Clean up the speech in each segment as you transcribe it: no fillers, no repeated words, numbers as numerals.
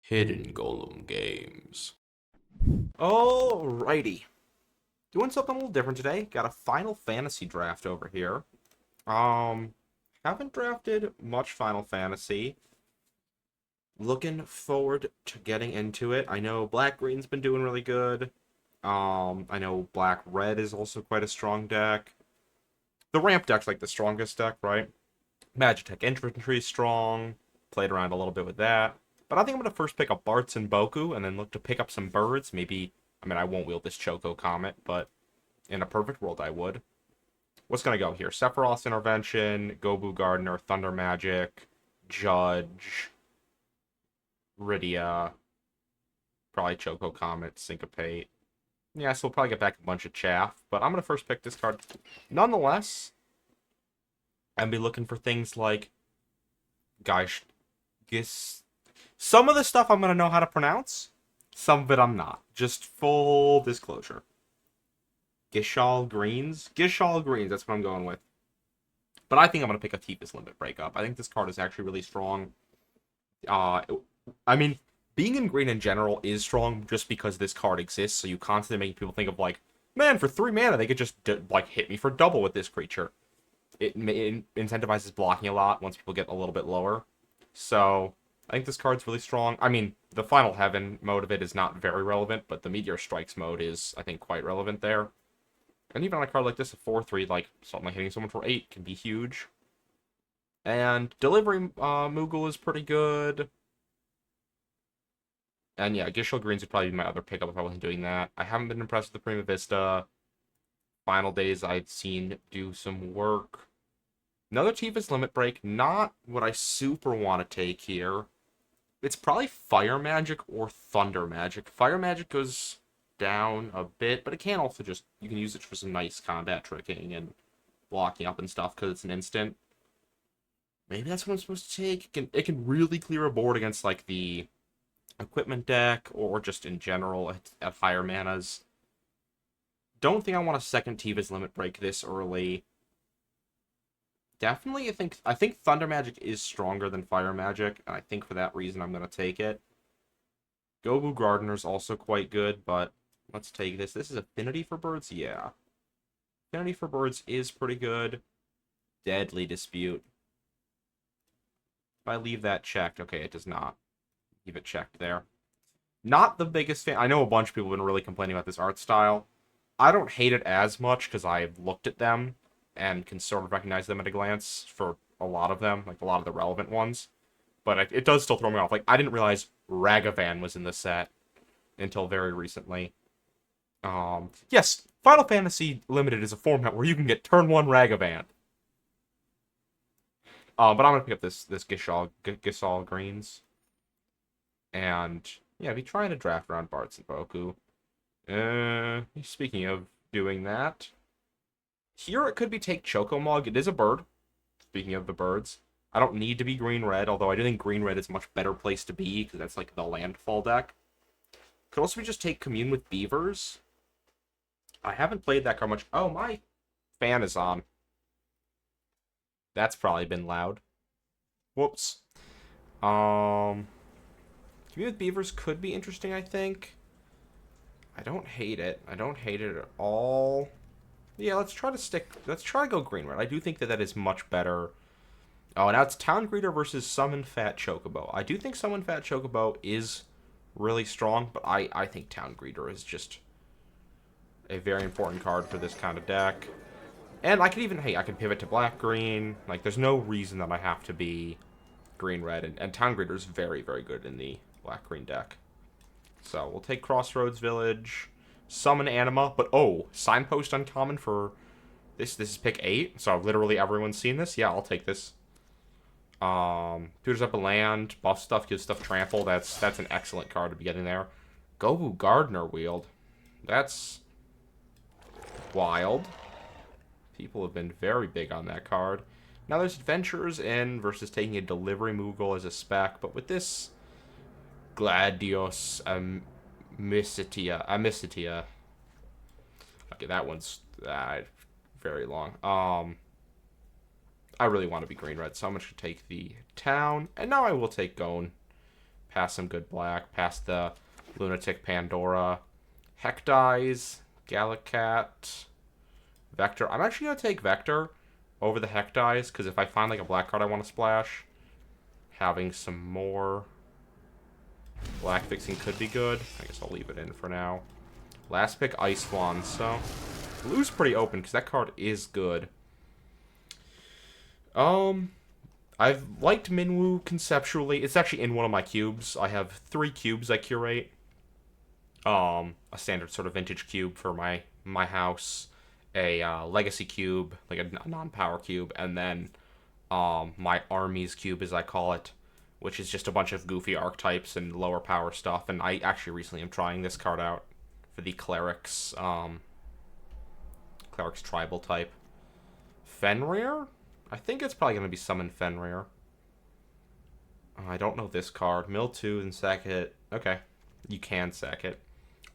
Hidden Golem Games. Alrighty. Doing something a little different today. Got a Final Fantasy draft over here. Haven't drafted much Final Fantasy. Looking forward to getting into it. I know Black Green's been doing really good. I know Black Red is also quite a strong deck. The ramp deck's like the strongest deck, right? Magitech Infantry is strong. Played around a little bit with that. But I think I'm going to first pick up Bartz and Boku, and then look to pick up some birds. Maybe, I mean, I won't wield this Choco Comet, but in a perfect world, I would. What's going to go here? Sephiroth's Intervention, Gobu Gardener, Thunder Magic, Judge, Rydia, probably Choco Comet, Syncopate. Yeah, so we'll probably get back a bunch of chaff, but I'm going to first pick this card. Nonetheless, I'll be looking for things like Geish, Gis. Some of the stuff I'm going to know how to pronounce, some of it I'm not. Just full disclosure. Gishal Greens? Gishal Greens, that's what I'm going with. But I think I'm going to pick a Tifa's Limit Breakup. I think this card is actually really strong. Uh, I mean, being in green in general is strong just because this card exists, so you constantly make people think of, like, man, for 3 mana, they could just, like, hit me for double with this creature. It incentivizes blocking a lot once people get a little bit lower. So, I think this card's really strong. I mean, the Final Heaven mode of it is not very relevant, but the Meteor Strikes mode is, I think, quite relevant there. And even on a card like this, a 4-3, like, something like hitting someone for 8 can be huge. And Delivery Moogle is pretty good. And yeah, Gishel Greens would probably be my other pickup if I wasn't doing that. I haven't been impressed with the Prima Vista. Final Days I've seen do some work. Another Tifa's Limit Break, not what I super want to take here. It's probably Fire Magic or Thunder Magic. Fire Magic goes down a bit, but it can also just, you can use it for some nice combat tricking and blocking up and stuff because it's an instant. Maybe that's what I'm supposed to take. It can really clear a board against like the equipment deck or just in general at higher manas. Don't think I want a second Tifa's Limit Break this early. Definitely, I think Thunder Magic is stronger than Fire Magic, and I think for that reason I'm gonna take it. Gobu Gardener's also quite good, but let's take this. This is Affinity for Birds? Yeah. Affinity for Birds is pretty good. Deadly Dispute. If I leave that checked, okay, it does not. Leave it checked there. Not the biggest fan. I know a bunch of people have been really complaining about this art style. I don't hate it as much because I've looked at them and can sort of recognize them at a glance for a lot of them, like a lot of the relevant ones. But it does still throw me off. Like, I didn't realize Ragavan was in the set until very recently. Yes, Final Fantasy Limited is a format where you can get turn 1 Ragavan. But I'm gonna pick up this Gisal Greens. And yeah, be trying to draft around Bartz and Boku. Speaking of doing that, here it could be take Chocomog. It is a bird. Speaking of the birds, I don't need to be green-red, although I do think green-red is a much better place to be, because that's like the landfall deck. Could also be just take Commune with Beavers. I haven't played that card much. Oh, my fan is on. That's probably been loud. Whoops. Commune with Beavers could be interesting, I think. I don't hate it. I don't hate it at all. Yeah, let's try to go green-red. I do think that is much better. Oh, now it's Town Greeter versus Summon Fat Chocobo. I do think Summon Fat Chocobo is really strong, but I think Town Greeter is just a very important card for this kind of deck. And I could even, hey, I can pivot to black-green. Like, there's no reason that I have to be green-red. And Town Greeter is very, very good in the black-green deck. So, we'll take Crossroads Village, Summon Anima, but oh, Signpost uncommon for this. This is pick 8, so literally everyone's seen this. Yeah, I'll take this. Tutors up a land, buff stuff, gives stuff trample. That's an excellent card to be getting there. Gobu Gardener wield. That's wild. People have been very big on that card. Now there's Adventurers in versus taking a Delivery Moogle as a spec, but with this Gladios Amicitia. Okay, that one's very long. I really want to be green-red, so I'm going to take the town. And now I will take Gone. Past some good black. Past the Lunatic Pandora. Heck dies. Gallicat. Vector. I'm actually going to take Vector over the Heck dies, because if I find like a black card I want to splash, having some more black fixing could be good. I guess I'll leave it in for now. Last pick, Ice Wand. So, blue's pretty open, because that card is good. I've liked Minwoo conceptually. It's actually in one of my cubes. I have 3 cubes I curate. A standard sort of vintage cube for my house, a legacy cube, like a non-power cube, and then my armies cube, as I call it, which is just a bunch of goofy archetypes and lower power stuff. And I actually recently am trying this card out for the Cleric's tribal type. Fenrir? I think it's probably going to be Summon Fenrir. I don't know this card. Mill 2 and sack it. Okay. You can sack it.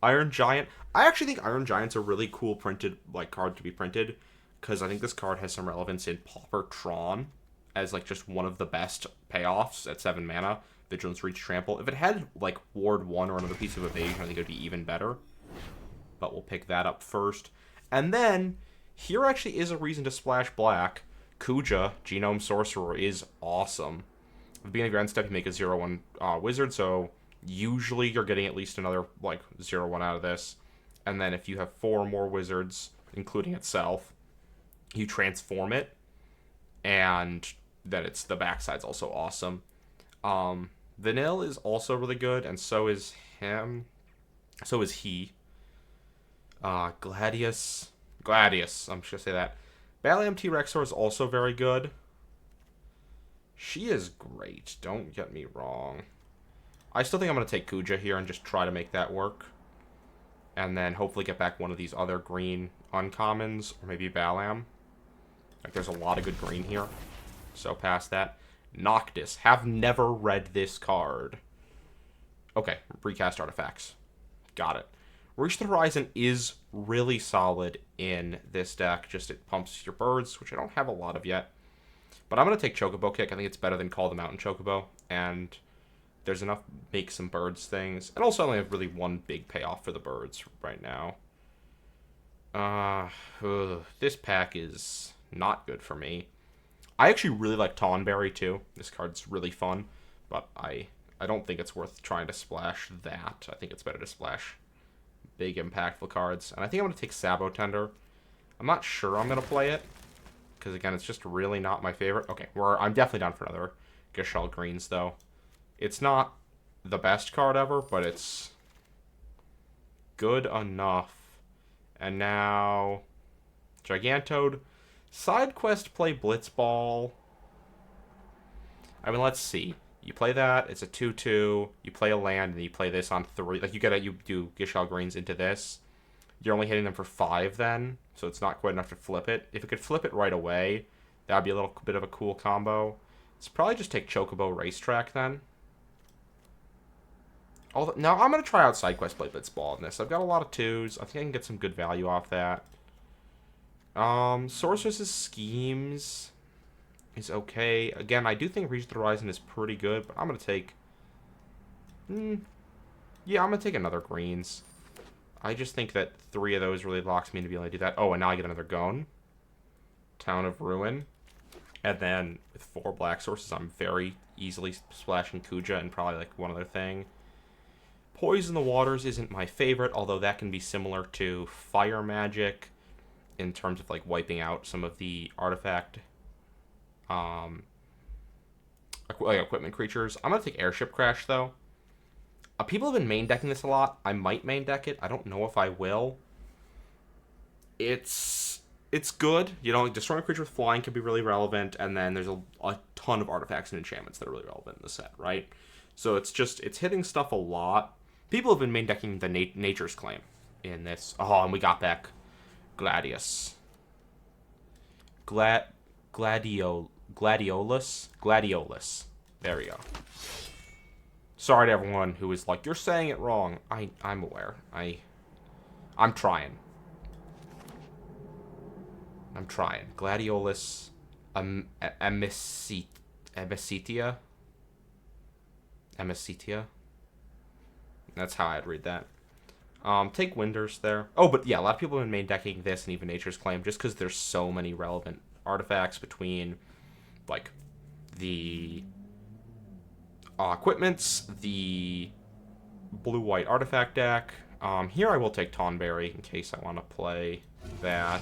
Iron Giant. I actually think Iron Giant's a really cool printed card to be printed, because I think this card has some relevance in Pauper Tron as like just one of the best payoffs at 7 mana. Vigilance, Reach, Trample. If it had like Ward 1 or another piece of evasion, I think it would be even better. But we'll pick that up first. And then, here actually is a reason to splash black. Kuja, Genome Sorcerer, is awesome. At the beginning of your end step, you make a 0/1 wizard, so usually you're getting at least another, 0/1 out of this. And then if you have 4 more wizards, including itself, you transform it, and then the backside's also awesome. Vanille is also really good, and so is him. So is he. Gladius, I'm just gonna say that. Balaam T-Rexor is also very good. She is great, don't get me wrong. I still think I'm going to take Kuja here and just try to make that work. And then hopefully get back one of these other green uncommons, or maybe Balaam. There's a lot of good green here. So past that. Noctis. Have never read this card. Okay, recast artifacts. Got it. Reach the Horizon is really solid in this deck. Just it pumps your birds, which I don't have a lot of yet. But I'm going to take Chocobo Kick. I think it's better than Call the Mountain Chocobo. And there's enough make some birds things. And also I only have really one big payoff for the birds right now. This pack is not good for me. I actually really like Tonberry too. This card's really fun. But I don't think it's worth trying to splash that. I think it's better to splash big impactful cards. And I think I'm going to take Sabotender. I'm not sure I'm going to play it, because again, it's just really not my favorite. Okay, I'm definitely down for another Gishal Greens, though. It's not the best card ever, but it's good enough. And now, Gigantode. Side quest, play Blitzball. I mean, let's see. You play that, it's a 2/2. You play a land, and you play this on 3. Like, you do Gishal Greens into this. You're only hitting them for 5 then, so it's not quite enough to flip it. If it could flip it right away, that would be a little bit of a cool combo. Let's probably just take Chocobo Racetrack then. Now, I'm going to try out SideQuest Play Blitzball in this. I've got a lot of 2s. I think I can get some good value off that. Sorceress's Schemes is okay. Again, I do think Reach the Horizon is pretty good, but I'm going to take... yeah, I'm going to take another greens. I just think that 3 of those really locks me into being able to do that. Oh, and now I get another Gone. Town of Ruin. And then with 4 black sources, I'm very easily splashing Kuja and probably one other thing. Poison the Waters isn't my favorite, although that can be similar to Fire Magic in terms of wiping out some of the artifact equipment creatures. I'm going to take Airship Crash, though. People have been main decking this a lot. I might main deck it. I don't know if I will. It's good. Destroying a creature with flying can be really relevant, and then there's a ton of artifacts and enchantments that are really relevant in the set, right? So it's hitting stuff a lot. People have been main decking the Nature's Claim in this. Oh, and we got back Gladius. Gladiolus. There we go. Sorry to everyone who is like, you're saying it wrong. I'm aware. I'm trying. Gladiolus Amicetia. That's how I'd read that. Take Winders there. Oh, but yeah, a lot of people have been main decking this and even Nature's Claim just because there's so many relevant artifacts between, like, the equipments, the blue-white artifact deck. Here I will take Tonberry in case I want to play that.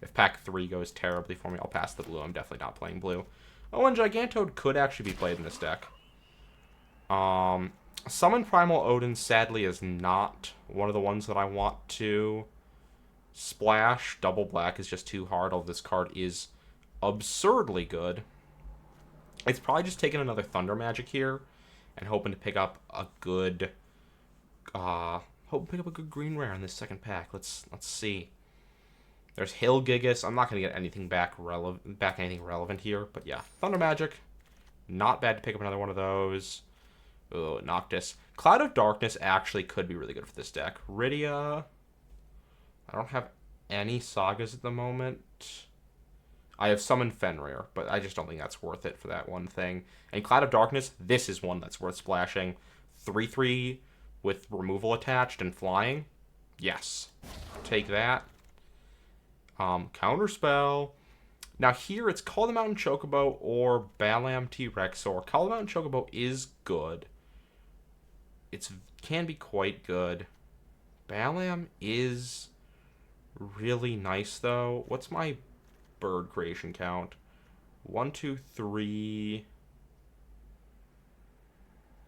If pack 3 goes terribly for me, I'll pass the blue. I'm definitely not playing blue. Oh, and Gigantode could actually be played in this deck. Summon Primal Odin, sadly, is not one of the ones that I want to splash. Double black is just too hard, although this card is absurdly good. It's probably just taking another Thunder Magic here and hoping to pick up a good green rare in this second pack. Let's see. There's Hill Gigas. I'm not gonna get anything back anything relevant here, but yeah, Thunder Magic, not bad to pick up another one of those. Oh, Noctis. Cloud of Darkness actually could be really good for this deck. Rydia. I don't have any sagas at the moment. I have summoned Fenrir, but I just don't think that's worth it for that one thing. And Cloud of Darkness, this is one that's worth splashing. 3/3 with removal attached and flying. Yes. Take that. Counterspell. Now here it's Call the Mountain Chocobo or Balam T-Rex. Or Call the Mountain Chocobo is good. It can be quite good. Balam is really nice though. What's my bird creation count? 1, 2, 3.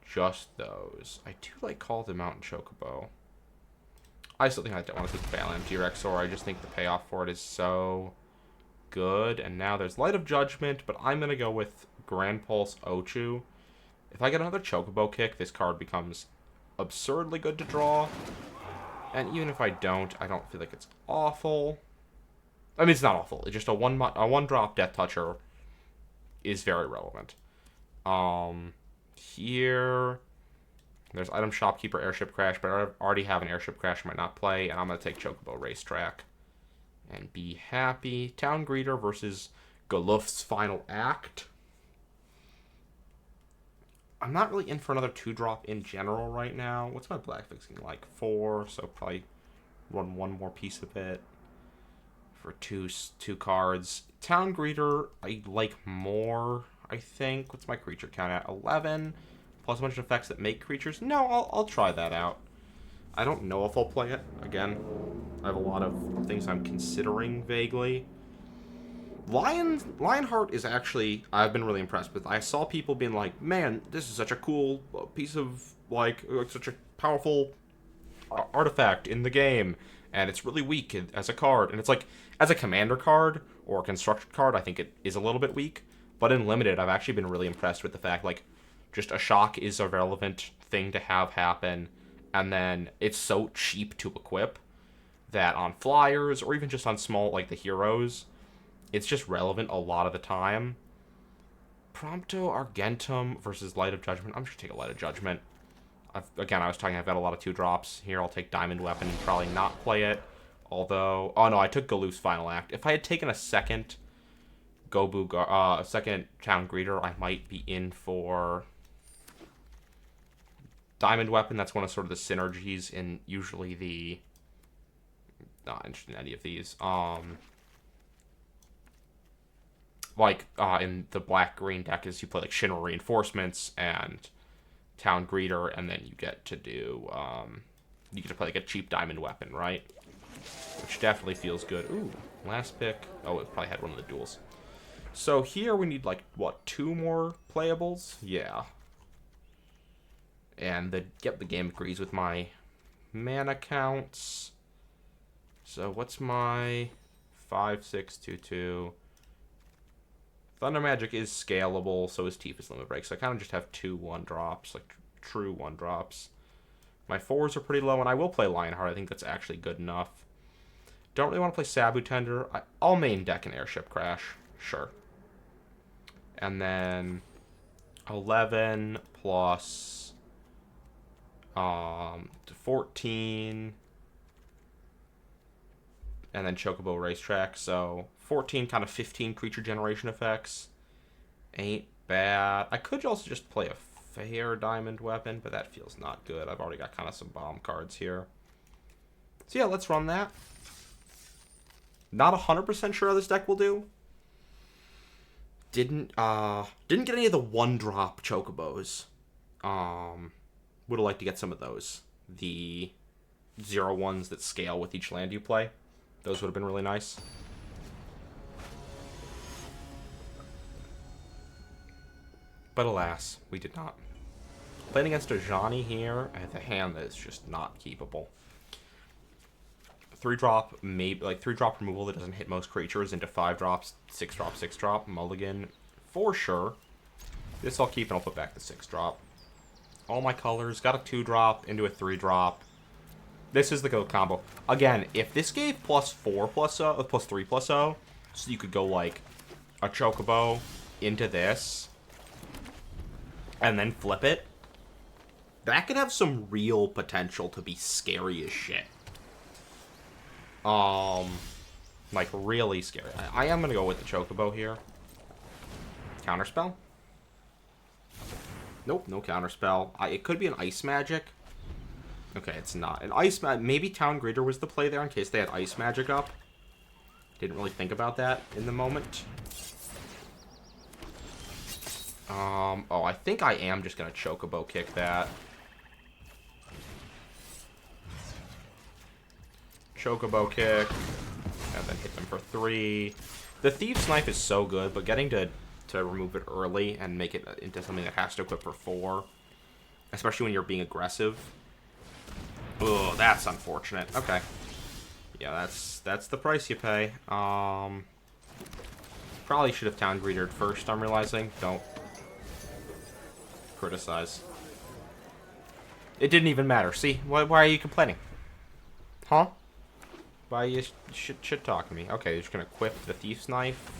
Just those. I do like Call the Mountain Chocobo. I still think I don't want to take Balam T-Rex, or I just think the payoff for it is so good. And now there's Light of Judgment, but I'm going to go with Grand Pulse Ochu. If I get another Chocobo kick, this card becomes absurdly good to draw. And even if I don't feel like it's awful. I mean, it's not awful. It's just a one-drop Death Toucher is very relevant. Here, there's Item Shopkeeper, Airship Crash, but I already have an Airship Crash I might not play, and I'm going to take Chocobo Racetrack and be happy. Town Greeter versus Goluf's Final Act. I'm not really in for another 2-drop in general right now. What's my black fixing like? 4, so probably run one more piece of it for two cards. Town Greeter I like more, I think. What's my creature count at? 11, plus a bunch of effects that make creatures. No, I'll try that out. I don't know if I'll play it. Again, I have a lot of things I'm considering vaguely. Lionheart is actually, I've been really impressed with. I saw people being like, man, this is such a cool piece of, like such a powerful artifact in the game. And it's really weak as a card. And it's like, as a commander card or a constructed card, I think it is a little bit weak. But in limited, I've actually been really impressed with the fact, like, just a shock is a relevant thing to have happen. And then it's so cheap to equip that on flyers or even just on small, like the heroes, it's just relevant a lot of the time. Prompto Argentum versus Light of Judgment. I'm just going to take a Light of Judgment. Again, I was talking, I've got a lot of 2-drops. Here, I'll take Diamond Weapon and probably not play it. Although, oh no, I took Goluf's Final Act. If I had taken a second a second Town Greeter, I might be in for Diamond Weapon. That's one of sort of the synergies in usually the... Not interested in any of these. In the black-green deck is you play like Shinra Reinforcements and Town Greeter, and then you get to do, you get to play like a cheap Diamond Weapon, right? Which definitely feels good. Ooh, last pick. Oh, it probably had one of the duels. So here we need like, what, 2 more playables? Yeah. And the game agrees with my mana counts. So what's my 5, 6, 2, 2? Thunder Magic is scalable, so is Tifa's Limit Break. So I kind of just have 2 1-drops, like true 1-drops. My 4s are pretty low, and I will play Lionheart. I think that's actually good enough. Don't really want to play Sabu Tender. I'll main deck an Airship Crash. Sure. And then 11 plus 14. And then Chocobo Racetrack. So 14, kind of 15 creature generation effects. Ain't bad. I could also just play a fair diamond weapon, but that feels not good. I've already got kind of some bomb cards here. So yeah, let's run that. Not 100% sure how this deck will do. Didn't get any of the 1-drop chocobos. Would have liked to get some of those. The 0/1s that scale with each land you play. Those would have been really nice. But alas, we did not. Playing against a Johnny here, I have a hand that is just not keepable. 3-drop, maybe like 3-drop removal that doesn't hit most creatures into 5 drops, 6-drop, 6-drop, mulligan for sure. This I'll keep and I'll put back the 6-drop. All my colors got a 2-drop into a 3-drop. This is the go combo. Again, if this gave +4 +3 +0, so you could go like a chocobo into this and then flip it, that could have some real potential to be scary as shit. Like really scary. I am gonna go with the chocobo here. Counterspell? Nope, no counterspell. It could be an ice magic. Okay, it's not. An ice magic. Maybe Town Greeter was the play there in case they had ice magic up. Didn't really think about that in the moment. Oh, I think I am just gonna chocobo kick that. Chocobo kick, and then hit them for 3. The Thief's Knife is so good, but getting to remove it early and make it into something that has to equip for 4, especially when you're being aggressive. Oh, that's unfortunate. Okay. Yeah, that's the price you pay. Probably should have Town Greetered first, I'm realizing. Don't criticize. It didn't even matter. See? Why are you complaining? Huh? Why are you shit-talking me? Okay, you're just gonna equip the Thief's Knife.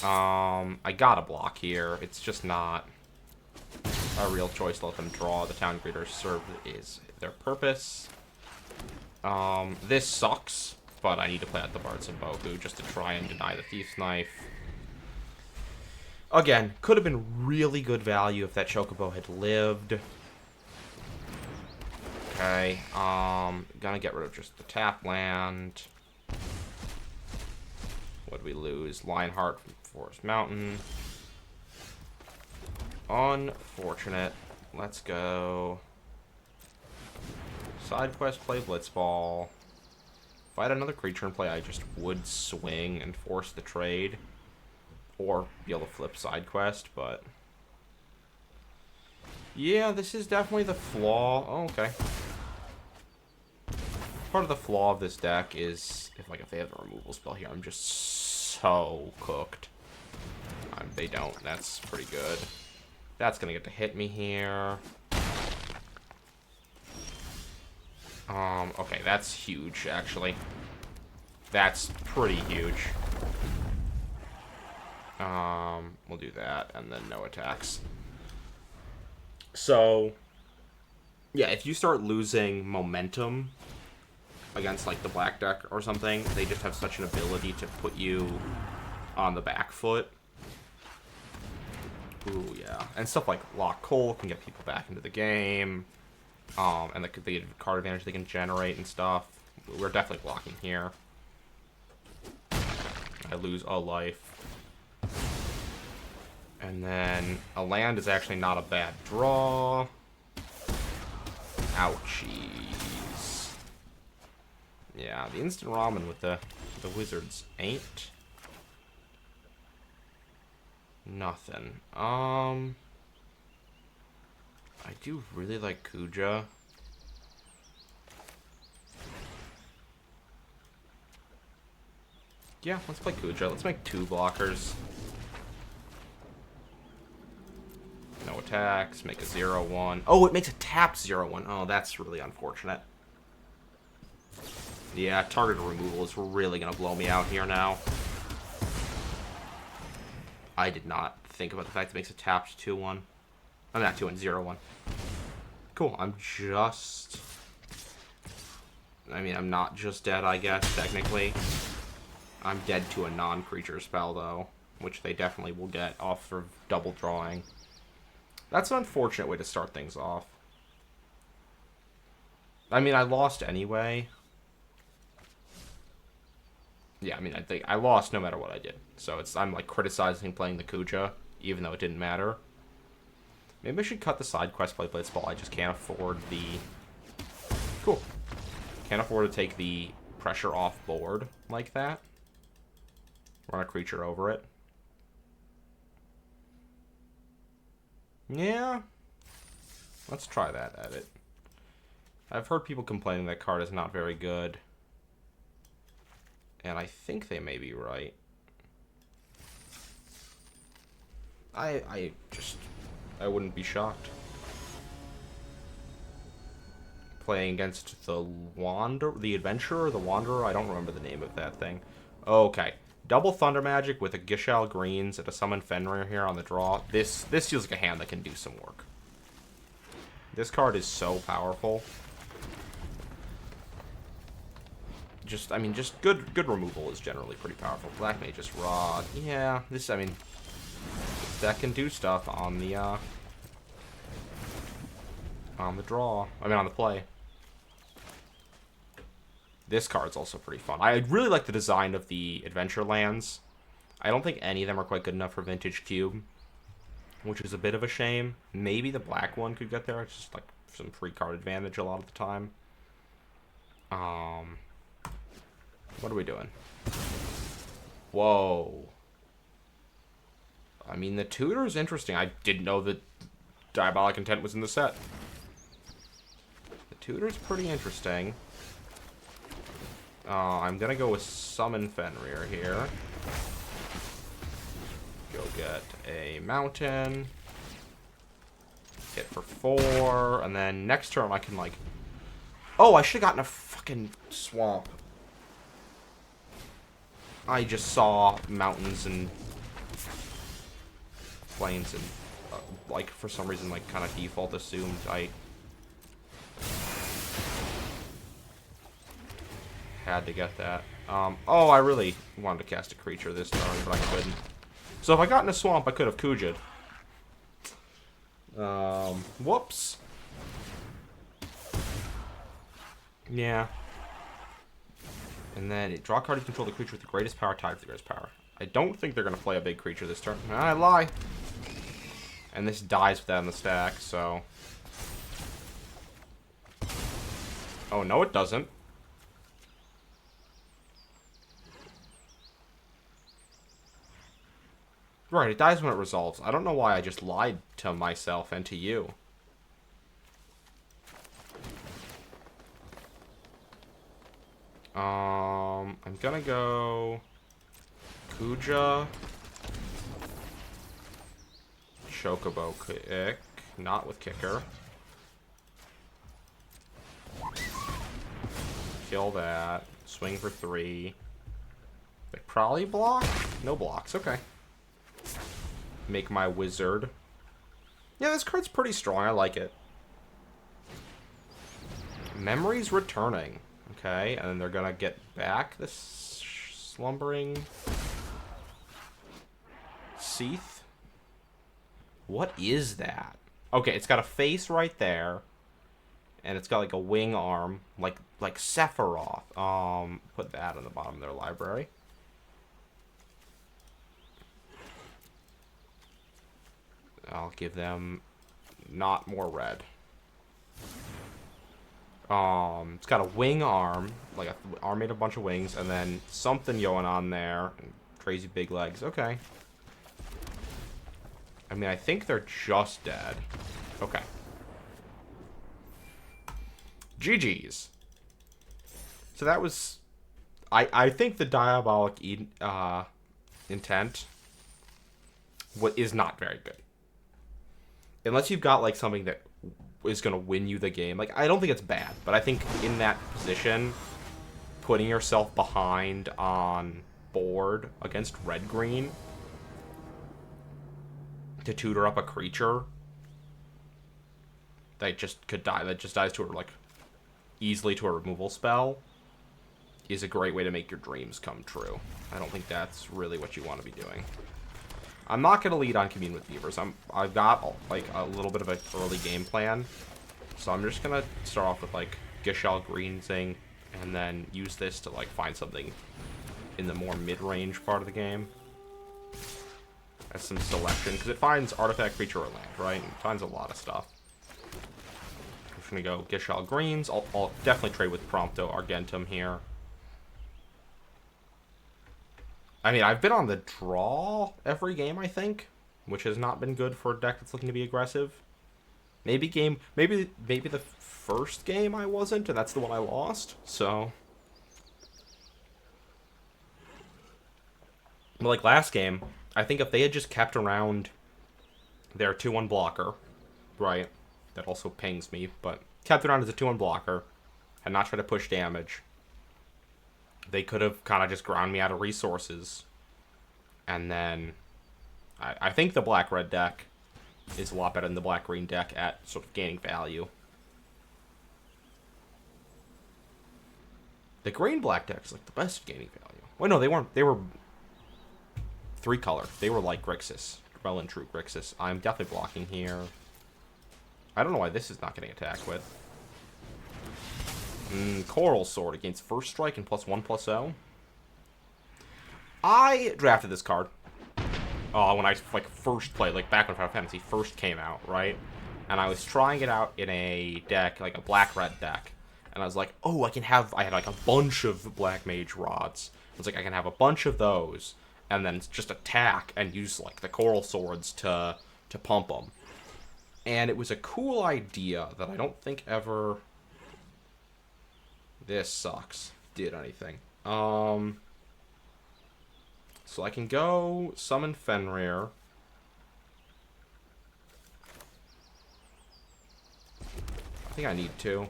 I gotta block here. It's just not a real choice to let them draw. The Town Greeter serve is their purpose. This sucks, but I need to play out the Bards and Bohu just to try and deny the Thief's Knife. Again, could have been really good value if that Chocobo had lived. Okay, gonna get rid of just the tap land. What'd we lose? Lionheart from Forest Mountain. Unfortunate. Let's go. Side quest, play Blitzball. If I had another creature in play, I just would swing and force the trade. Or be able to flip side quest, but... yeah, this is definitely the flaw. Oh, okay. Part of the flaw of this deck is, if they have a removal spell here, I'm just so cooked. They don't. That's pretty good. That's gonna get to hit me here. Okay, that's huge, actually. That's pretty huge. We'll do that, and then no attacks. So, yeah, if you start losing momentum against, like, the black deck or something, they just have such an ability to put you on the back foot. Ooh, yeah. And stuff like Lock Coal can get people back into the game. And the card advantage they can generate and stuff. We're definitely blocking here. I lose a life. And then a land is actually not a bad draw. Ouchies. Yeah, the instant ramen with the wizards ain't nothing. I do really like Kuja. Yeah, let's play Kuja. Let's make 2 blockers. No attacks. Make a 0/1. Oh, it makes a tap 0/1. Oh, that's really unfortunate. Yeah, targeted removal is really going to blow me out here now. I did not think about the fact it makes a tapped 2/1. I'm not 2/1, 0/1. Cool, I'm not just dead, I guess, technically. I'm dead to a non-creature spell, though, which they definitely will get off of double drawing. That's an unfortunate way to start things off. I mean, I lost anyway. Yeah, I mean, I think I lost no matter what I did. So I'm like criticizing playing the Kuja, even though it didn't matter. Maybe I should cut the side quest play Blitzball. I just can't afford the... Cool. Can't afford to take the pressure off board like that. Run a creature over it. Yeah. Let's try that at it. I've heard people complaining that card is not very good. And I think they may be right. I wouldn't be shocked. Playing against the Adventurer, the Wanderer, I don't remember the name of that thing. Okay. Double Thunder Magic with a Gishal Greens and a Summon Fenrir here on the draw. This feels like a hand that can do some work. This card is so powerful. Just good removal is generally pretty powerful. Black Mage's Rod. Yeah, this that can do stuff on the draw. I mean on the play. This card's also pretty fun. I really like the design of the adventure lands. I don't think any of them are quite good enough for Vintage Cube, which is a bit of a shame. Maybe the black one could get there. It's just like some free card advantage a lot of the time. What are we doing? Whoa. I mean, the tutor is interesting. I didn't know that Diabolic Intent was in the set. The tutor's pretty interesting. I'm gonna go with Summon Fenrir here. Go get a mountain. Hit for 4. And then next turn I can like... Oh, I should have gotten a fucking swamp. I just saw mountains and plains and like for some reason like kind of default assumed I had to get that. Oh, I really wanted to cast a creature this turn, but I couldn't. So if I got in a swamp, I could have Kuja'd. Whoops. Yeah. And then draw a card, you control the creature with the greatest power tied to the greatest power. I don't think they're going to play a big creature this turn. I lie. And this dies with that in the stack, so... Oh, no it doesn't. Right, it dies when it resolves. I don't know why I just lied to myself and to you. I'm gonna go... Kuja. Chocobo kick. Not with kicker. Kill that. Swing for 3. They probably block? No blocks, okay. Make my wizard. Yeah, this card's pretty strong. I like it. Memory's returning. Okay, and then they're gonna get back this slumbering Seath. What is that? Okay, it's got a face right there, and it's got like a wing arm, like Sephiroth. Put that on the bottom of their library. I'll give them not more red. It's got a wing arm, like an arm made of a bunch of wings, and then something going on there. Crazy big legs. Okay. I mean, I think they're just dead. Okay. GG's. So that was... I think the Diabolic Intent is not very good. Unless you've got, like, something that is going to win you the game. Like, I don't think it's bad, but I think in that position, putting yourself behind on board against red-green to tutor up a creature that just could die, that just dies to a, like, easily to a removal spell, is a great way to make your dreams come true. I don't think that's really what you want to be doing. I'm not going to lead on Commune with Beavers. I've got, like, a little bit of an early game plan. So I'm just going to start off with, like, Gishal Greensing, and then use this to, like, find something in the more mid-range part of the game. As some selection, because it finds artifact, creature, or land, right? It finds a lot of stuff. I'm just going to go Gishal Greens. I'll definitely trade with Prompto Argentum here. I mean, I've been on the draw every game, I think, which has not been good for a deck that's looking to be aggressive. Maybe the first game I wasn't, and that's the one I lost, so. But like last game, I think if they had just kept around their 2-1 blocker, right, that also pings me, but kept around as a 2-1 blocker, and not try to push damage, they could have kind of just ground me out of resources. And then I think the black-red deck is a lot better than the black-green deck at sort of gaining value. The green-black deck is like the best gaining value. Wait, no, they weren't. They were 3-color. They were like Grixis. Well and true Grixis. I'm definitely blocking here. I don't know why this is not getting attacked with. Coral Sword against First Strike and +1/+0. I drafted this card. When I like first played, like back when Final Fantasy first came out, right? And I was trying it out in a deck, like a black-red deck. And I was like, oh, I had like a bunch of Black Mage Rods. I was like, I can have a bunch of those, and then just attack and use like the Coral Swords to pump them. And it was a cool idea that I don't think ever... This sucks. Did anything. So I can go summon Fenrir. I think I need to.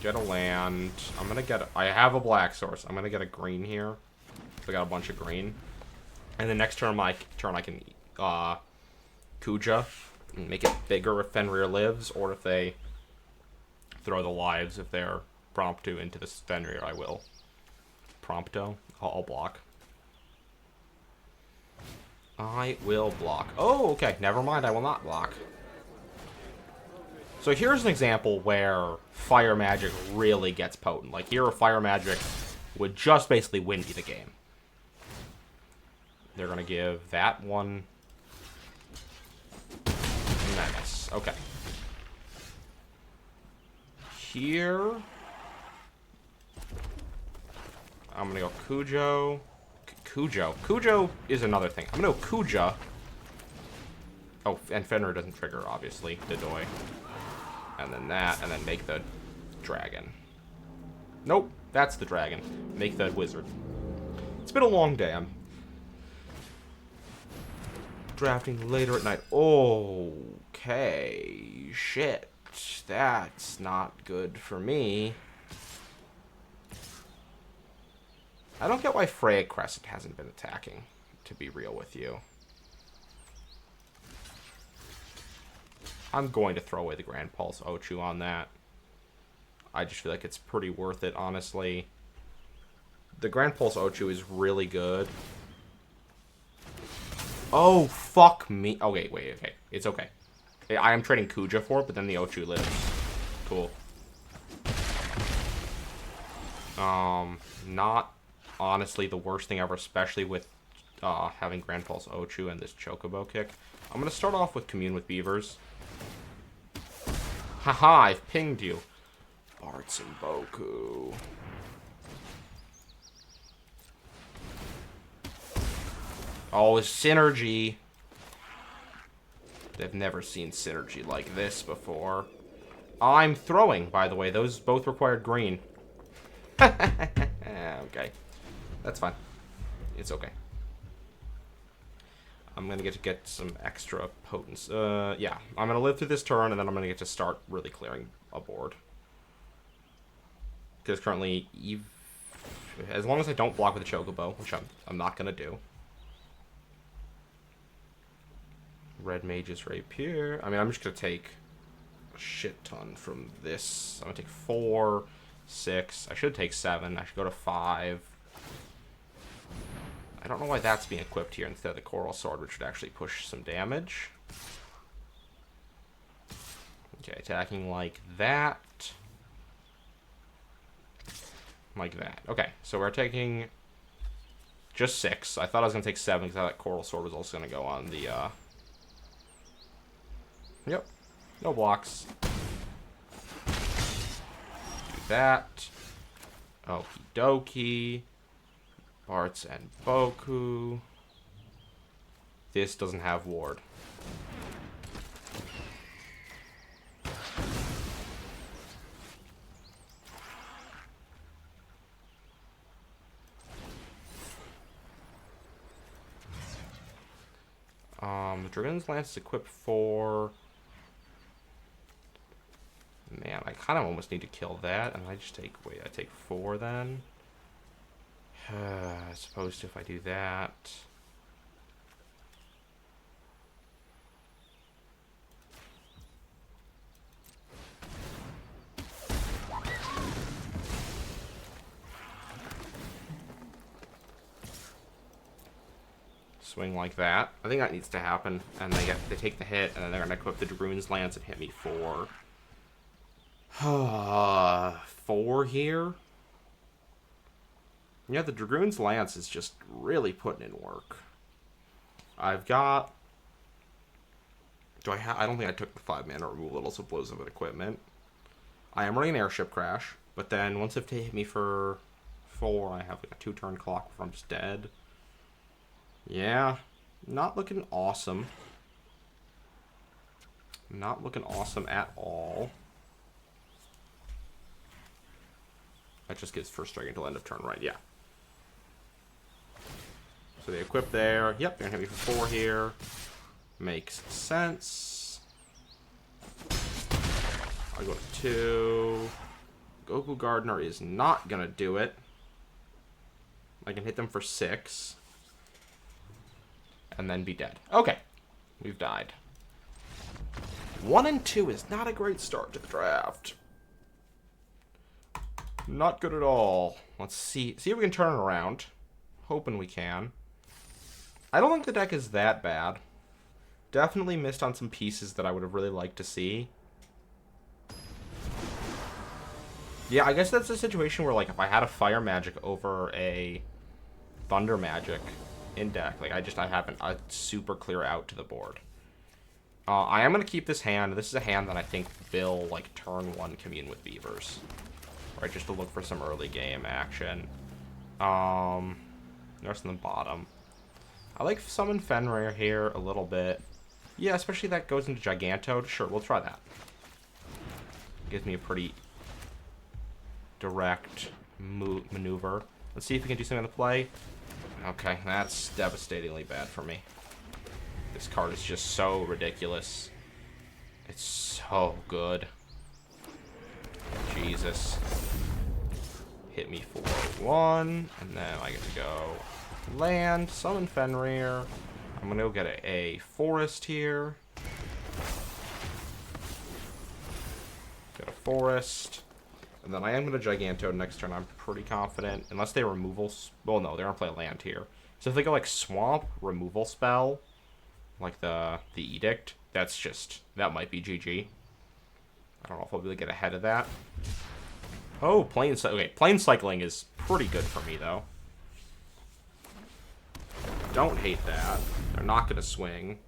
Get a land. I'm gonna get I have a black source. I'm gonna get a green here. I got a bunch of green. And the next turn I can Kuja and make it bigger if Fenrir lives, or if they throw the lives if they're Prompto into this Fenrir, I will. Prompto. I'll block. I will block. Oh, okay. Never mind. I will not block. So here's an example where Fire Magic really gets potent. Like here, Fire Magic would just basically win you the game. They're going to give that one... Menace. Okay. Here... I'm going to go Cujo. Cujo is another thing. I'm going to go Kuja. Oh, and Fenrir doesn't trigger, obviously. Dedoy. And then that, and then make the dragon. Nope, that's the dragon. Make the wizard. It's been a long day. I'm drafting later at night. Okay. Shit. That's not good for me. I don't get why Freya Crescent hasn't been attacking, to be real with you. I'm going to throw away the Grand Pulse Ochu on that. I just feel like it's pretty worth it, honestly. The Grand Pulse Ochu is really good. Oh, fuck me. Oh, wait, okay. It's okay. I am trading Kuja for it, but then the Ochu lives. Cool. Not honestly the worst thing ever, especially with having Grand Pulse Ochu and this Chocobo kick. I'm going to start off with Commune with Beavers. Haha, I've pinged you. Bartz and Boku. Oh, synergy. They've never seen synergy like this before. I'm throwing, by the way. Those both required green. Okay. That's fine. It's okay. I'm going to get some extra potency. Yeah. I'm going to live through this turn, and then I'm going to get to start really clearing a board. Because currently, as long as I don't block with a Chocobo, which I'm not going to do. Red Mage's Rapier. I mean, I'm just going to take a shit ton from this. I'm going to take 4, 6. I should take 7. I should go to 5. I don't know why that's being equipped here instead of the Coral Sword, which would actually push some damage. Okay, attacking like that. Like that. Okay, so we're taking just 6. I thought I was going to take 7 because that Coral Sword was also going to go on the... Yep. No blocks. Do that. Okie dokie. Bartz and Boku. This doesn't have ward. The Dragon's Lance is equipped for... Man, I kind of almost need to kill that, and I just take... Wait, I take 4 then? I suppose if I do that... Swing like that. I think that needs to happen. And they take the hit, and then they're going to equip the Dragoon's Lance and hit me for... 4 here? Yeah, the Dragoon's Lance is just really putting in work. I've got... I don't think I took the 5-mana removal. It also blows up with equipment. I am running an Airship Crash, but then once they've hit me for 4, I have like a 2-turn clock before I'm just dead. Yeah, not looking awesome. Not looking awesome at all. That just gives first strike until end of turn, right? Yeah. So they equip there. Yep, they're gonna hit me for 4 here. Makes sense. I go to 2. Goku Gardener is not gonna do it. I can hit them for 6. And then be dead. Okay. We've died. 1 and 2 is not a great start to the draft. Not good at all. Let's see if we can turn it around. Hoping we can. I don't think the deck is that bad. Definitely missed on some pieces that I would have really liked to see. Yeah, I guess that's a situation where, like, if I had a Fire Magic over a Thunder Magic in deck, like, I have a super clear out to the board. I am going to keep this hand. This is a hand that I think will, like, turn 1 Commune with Beavers. Right, just to look for some early game action. There's in the bottom. I like Summon Fenrir here a little bit. Yeah, especially that goes into Gigantode. Sure, we'll try that. Gives me a pretty direct maneuver. Let's see if we can do something on the play. Okay, that's devastatingly bad for me. This card is just so ridiculous. It's so good. Jesus. Hit me for 1, and then I get to go land, summon Fenrir. I'm gonna go get a forest here. Get a forest. And then I am going to Gigantode next turn, I'm pretty confident. Unless they removal... Well, no, they're going to play land here. So if they go, like, Swamp, removal spell, like the Edict, that's just... That might be GG. I don't know if I'll be able to get ahead of that. Oh, Plane Cycling is pretty good for me, though. Don't hate that. They're not going to swing.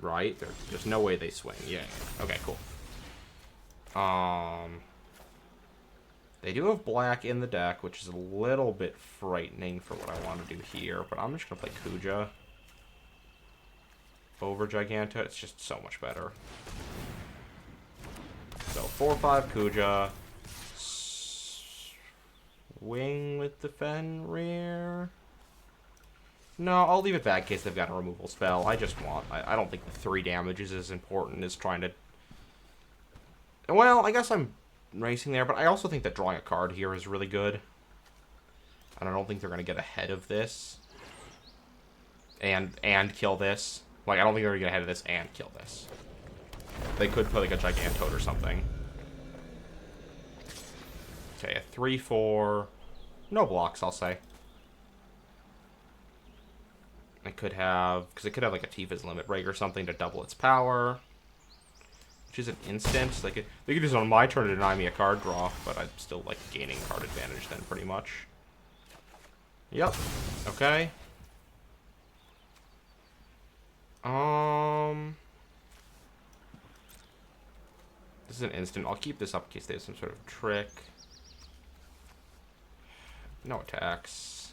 Right? There's no way they swing. Yeah. Okay, cool. They do have black in the deck, which is a little bit frightening for what I want to do here. But I'm just going to play Kuja over Giganta. It's just so much better. So 4/5 Kuja. Swing with the Fenrir. No, I'll leave it back in case they've got a removal spell. I don't think the 3 damage is as important as trying to... Well, I guess I'm racing there, but I also think that drawing a card here is really good. And I don't think they're going to get ahead of this. And kill this. Like, I don't think they're going to get ahead of this and kill this. They could put, like, a Gigantode or something. Okay, a 3/4... No blocks, I'll say. It could have... Because it could have, like, a Tifa's Limit Break or something to double its power. Which is an instant. They could use it on my turn to deny me a card draw, but I'm still, like, gaining card advantage then, pretty much. Yep. Okay. This is an instant. I'll keep this up in case they have some sort of trick. No attacks.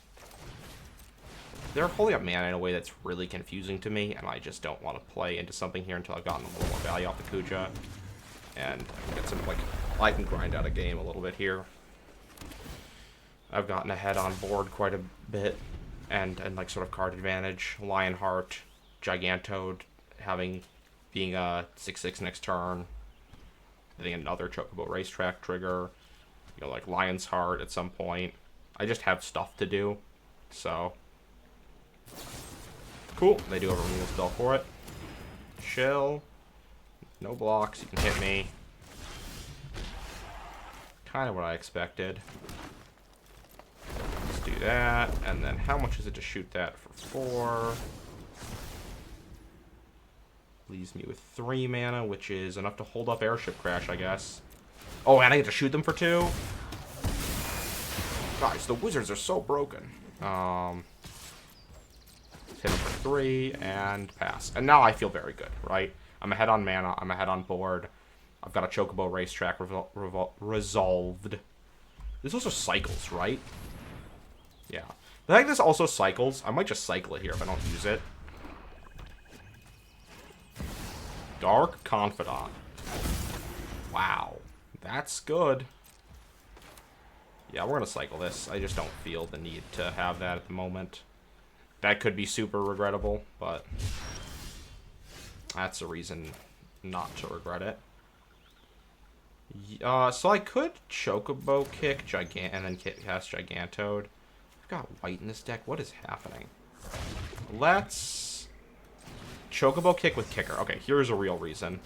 They're holding up mana in a way that's really confusing to me, and I just don't want to play into something here until I've gotten a little more value off the Kuja. And get some, like, I can grind out a game a little bit here. I've gotten ahead on board quite a bit, and like, sort of card advantage. Lionheart, Gigantode, being a 6/6 next turn. Getting another Chocobo Racetrack trigger. You know, like Lion's Heart at some point. I just have stuff to do, so... Cool, they do have a removal spell for it. Chill. No blocks, you can hit me. Kind of what I expected. Let's do that, and then how much is it to shoot that for 4? Leaves me with 3 mana, which is enough to hold up Airship Crash, I guess. Oh, and I get to shoot them for 2? Guys, the wizards are so broken. Hit them for 3, and pass. And now I feel very good, right? I'm ahead on mana, I'm ahead on board. I've got a Chocobo Racetrack resolved. This also cycles, right? Yeah. The fact this also cycles, I might just cycle it here if I don't use it. Dark Confidant. Wow. That's good. Yeah, we're going to cycle this. I just don't feel the need to have that at the moment. That could be super regrettable, but that's a reason not to regret it. So I could Chocobo kick and then cast Gigantode. I've got white in this deck. What is happening? Let's Chocobo kick with kicker. Okay, here's a real reason.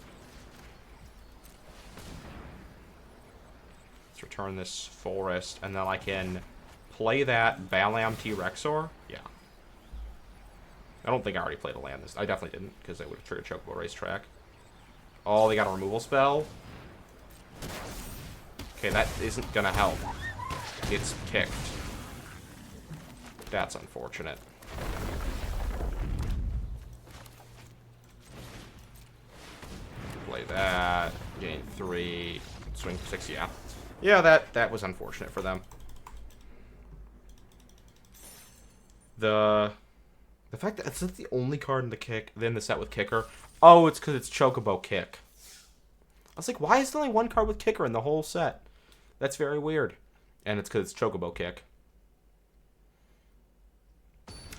Let's return this forest, and then I can play that Balam T-Rexor. Yeah. I don't think I already played a land this. I definitely didn't, because it would have triggered Chocobo Racetrack. Oh, they got a removal spell. Okay, that isn't gonna help. It's kicked. That's unfortunate. Play that. Gain 3. Swing 6, yeah. Yeah, that was unfortunate for them. The fact that it's the only card in the set with kicker. Oh, it's because it's Chocobo Kick. I was like, why is there only one card with kicker in the whole set? That's very weird. And it's because it's Chocobo Kick.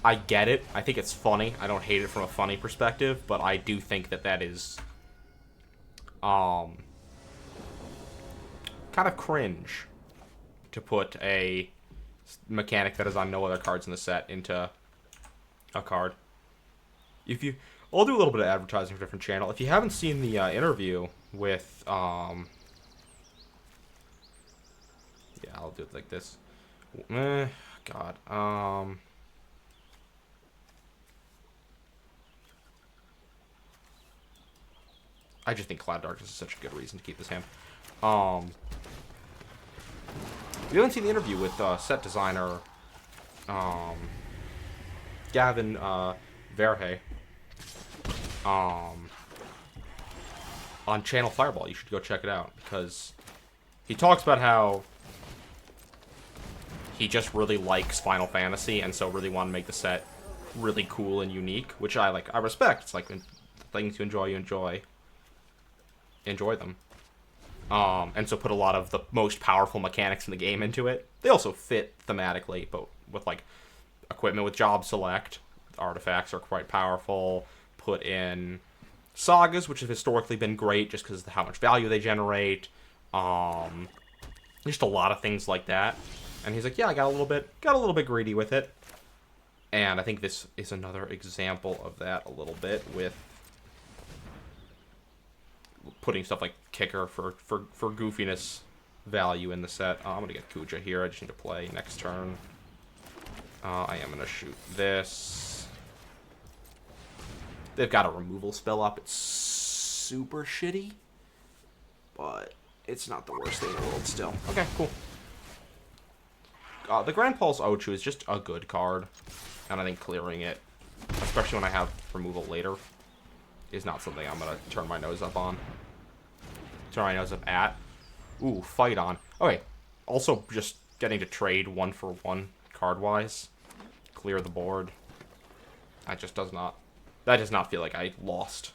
I get it. I think it's funny. I don't hate it from a funny perspective, but I do think that is kind of cringe to put a mechanic that is on no other cards in the set into a card. I'll do a little bit of advertising for a different channel. If you haven't seen the interview with, yeah, I'll do it like this. God. I just think Cloud Darkness is such a good reason to keep this hand. If you haven't seen the interview with set designer Gavin Verhey on Channel Fireball, you should go check it out, because he talks about how he just really likes Final Fantasy and so really want to make the set really cool and unique, which I respect. It's like, things you enjoy them. And so put a lot of the most powerful mechanics in the game into it. They also fit thematically, but with like equipment with job select, artifacts are quite powerful. Put in sagas, which have historically been great just because of how much value they generate. Just a lot of things like that. And he's like, yeah, I got a little bit greedy with it. And I think this is another example of that a little bit, with putting stuff like kicker for goofiness value in the set. I'm going to get Kuja here. I just need to play next turn. I am going to shoot this. They've got a removal spell up. It's super shitty. But it's not the worst thing in the world still. Okay, cool. The Grand Pulse Ochu is just a good card. And I think clearing it, especially when I have removal later, is not something I'm going to turn my nose up on. Turn my nose up at. Ooh, fight on. Okay, also just getting to trade 1-for-1 card-wise. Clear the board. That just does not... That does not feel like I lost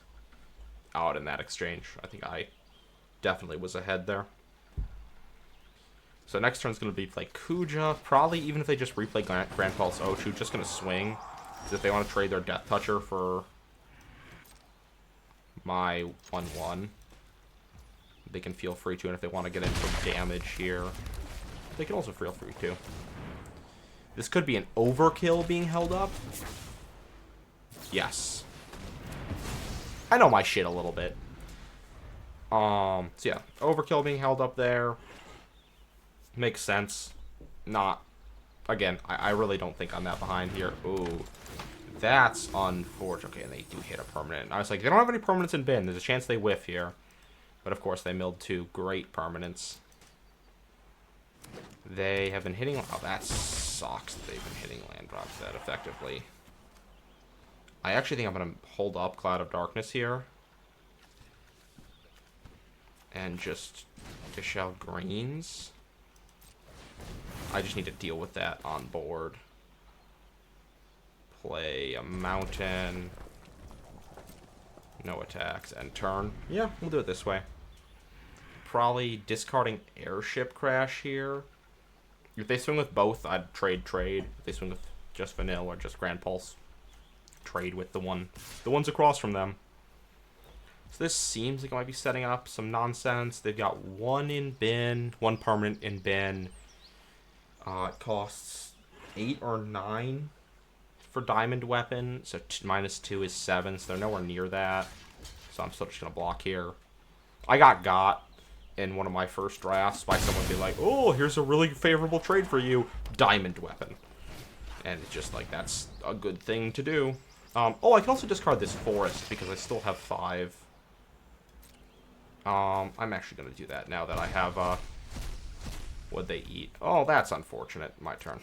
out in that exchange. I think I definitely was ahead there. So next turn's going to be play Kuja. Probably, even if they just replay Grand Pulse Ochu, just going to swing. Because if they want to trade their Death Toucher for my 1-1, they can feel free to. And if they want to get in some damage here, they can also feel free to. This could be an overkill being held up. Yes. I know my shit a little bit. So yeah, overkill being held up there. Makes sense. Not. Again, I really don't think I'm that behind here. Ooh. That's unfortunate. Okay, and they do hit a permanent. I was like, they don't have any permanents in bin. There's a chance they whiff here. But of course, they milled 2 great permanents. They have been hitting... Oh, that sucks that they've been hitting land drops that effectively. I actually think I'm going to hold up Cloud of Darkness here. And just dish out greens. I just need to deal with that on board. Play a mountain. No attacks. And turn. Yeah, we'll do it this way. Probably discarding Airship Crash here. If they swing with both, I'd trade. If they swing with just Vanilla or just Grand Pulse, trade with the ones across from them. So this seems like it might be setting up some nonsense. They've got 1 in bin, 1 permanent in bin. It costs 8 or 9 for Diamond Weapon, so -2 is 7, so they're nowhere near that. So I'm still just gonna block here. I got in one of my first drafts by someone being like, "Oh, here's a really favorable trade for you, Diamond Weapon," and it's just like that's a good thing to do. Oh, I can also discard this forest because I still have 5. I'm actually going to do that now that I have, what'd they eat? Oh, that's unfortunate. My turn.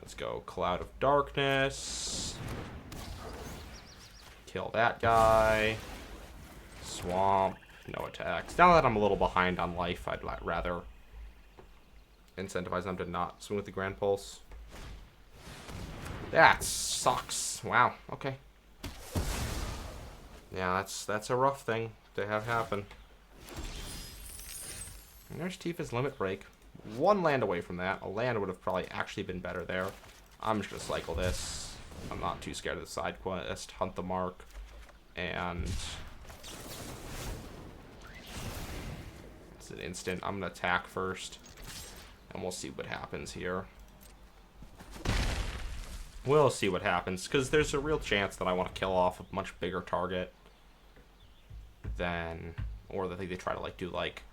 Let's go Cloud of Darkness. Kill that guy. Swamp. No attacks. Now that I'm a little behind on life, I'd rather incentivize them to not swing with the Grand Pulse. That sucks. Wow. Okay. Yeah, that's a rough thing to have happen. And there's Tifa's Limit Break. 1 land away from that. A land would have probably actually been better there. I'm just going to cycle this. I'm not too scared of the side quest. Hunt the Mark. And it's an instant. I'm going to attack first. And we'll see what happens here. We'll see what happens, because there's a real chance that I want to kill off a much bigger target than, or I think they try to like do like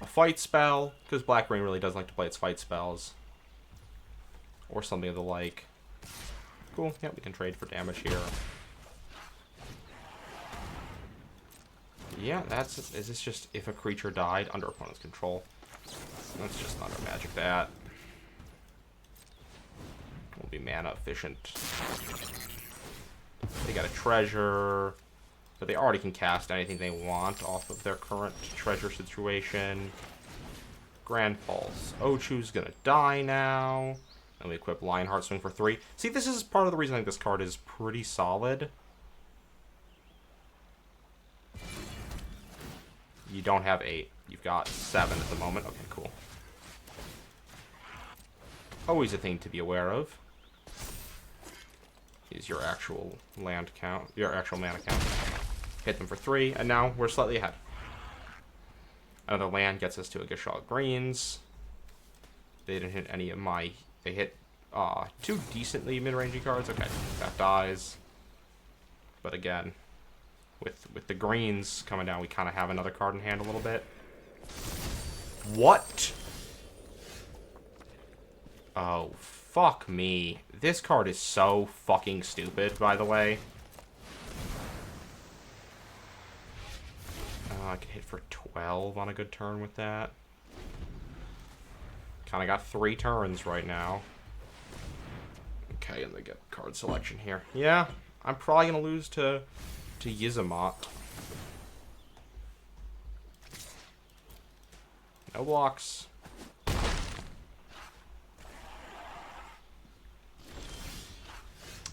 a fight spell, because Black-Green really doesn't like to play its fight spells, or something of the like. Cool, yeah, we can trade for damage here. Yeah, is this just if a creature died under opponent's control? That's just Thunder Magic that. Will be mana efficient. They got a treasure, but they already can cast anything they want off of their current treasure situation. Grand Pulse. Ochu's gonna die now. And we equip Lionheart Swing for 3. See, this is part of the reason I think this card is pretty solid. You don't have 8. You've got 7 at the moment. Okay, cool. Always a thing to be aware of is your actual land count, your actual mana count. Hit them for 3, and now we're slightly ahead. Another land gets us to a Gashalt Greens. They didn't hit any of my... They hit 2 decently mid-rangey cards. Okay, that dies. But again, With the greens coming down, we kind of have another card in hand a little bit. What? Oh, fuck me. This card is so fucking stupid, by the way. I could hit for 12 on a good turn with that. Kind of got 3 turns right now. Okay, and they get card selection here. Yeah, I'm probably going to lose to Yizamot. No blocks.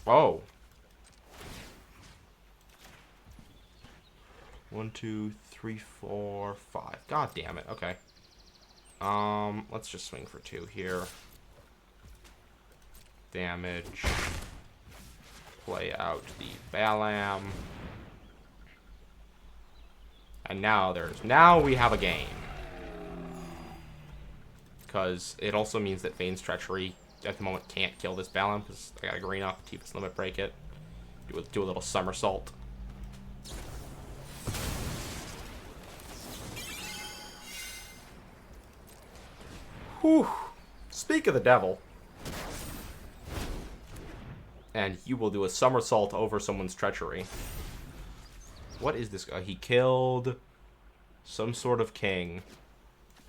Oh. 1, 2, 3, 4, 5. God damn it. Okay. Let's just swing for 2 here. Damage. Play out the Balam. And now we have a game. Because it also means that Vane's Treachery at the moment can't kill this Balam because I got a green up, Tifa's Limit Break it. Do a little somersault. Whew. Speak of the devil. And you will do a somersault over someone's treachery. What is this guy? He killed some sort of king.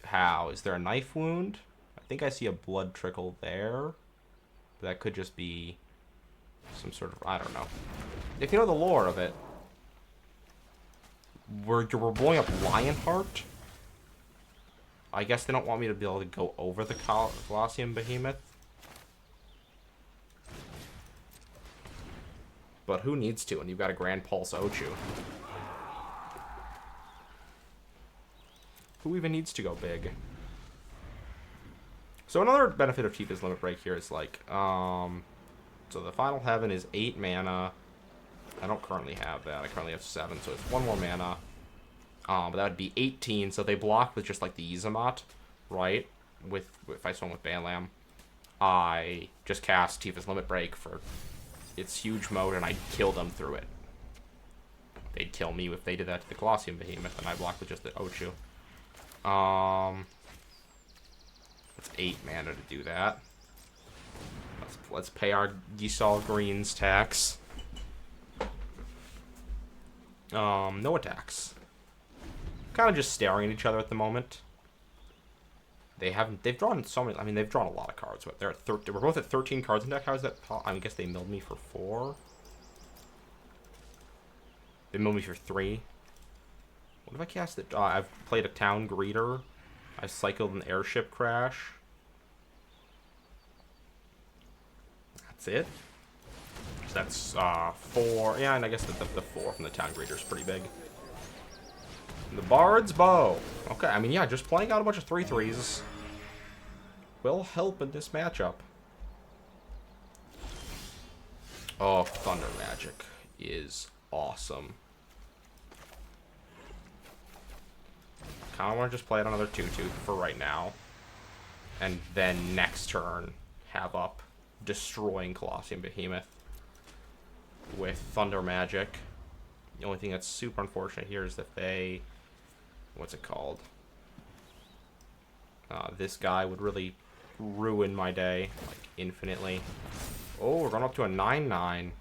How? Is there a knife wound? I think I see a blood trickle there. That could just be some sort of... I don't know. If you know the lore of it, we're blowing up Lionheart. I guess they don't want me to be able to go over the Colosseum Behemoth. But who needs to when you've got a Grand Pulse Ochu? Who even needs to go big? So another benefit of Tifa's Limit Break here is like, so the Final Heaven is 8 mana. I don't currently have that. I currently have 7, so it's 1 more mana. But that would be 18, so they block with just like the Yizamot, right? If I swing with Balam, I just cast Tifa's Limit Break for its huge mode, and I'd kill them through it. They'd kill me if they did that to the Colosseum Behemoth, and I block with just the Ochu. It's 8 mana to do that. Let's pay our Gisal Greens tax. No attacks. Kind of just staring at each other at the moment. They've drawn so many, I mean, they've drawn a lot of cards. But we're both at 13 cards in deck. How is that? I guess they milled me for 4. They milled me for 3. What if I cast it? I've played a Town Greeter. I cycled an Airship Crash. That's it. So that's 4. Yeah, and I guess the 4 from the Town Greeter is pretty big. The Bard's Bow. Okay, I mean, yeah, just playing out a bunch of 3/3s will help in this matchup. Oh, Thunder Magic is awesome. Kind of want to just play it on another 2/2 for right now. And then next turn, have up destroying Colosseum Behemoth with Thunder Magic. The only thing that's super unfortunate here is that they... What's it called? This guy would really ruin my day, like, infinitely. Oh, we're going up to a 9/9.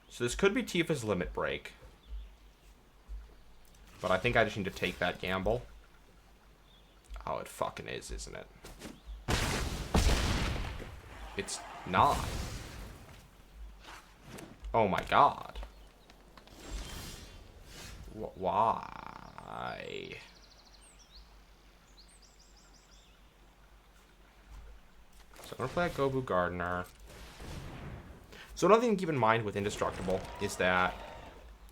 So this could be Tifa's Limit Break. But I think I just need to take that gamble. Oh, it fucking is, isn't it? It's not. Oh my god. Why? So I'm gonna play a Gobu Gardener. So another thing to keep in mind with Indestructible is that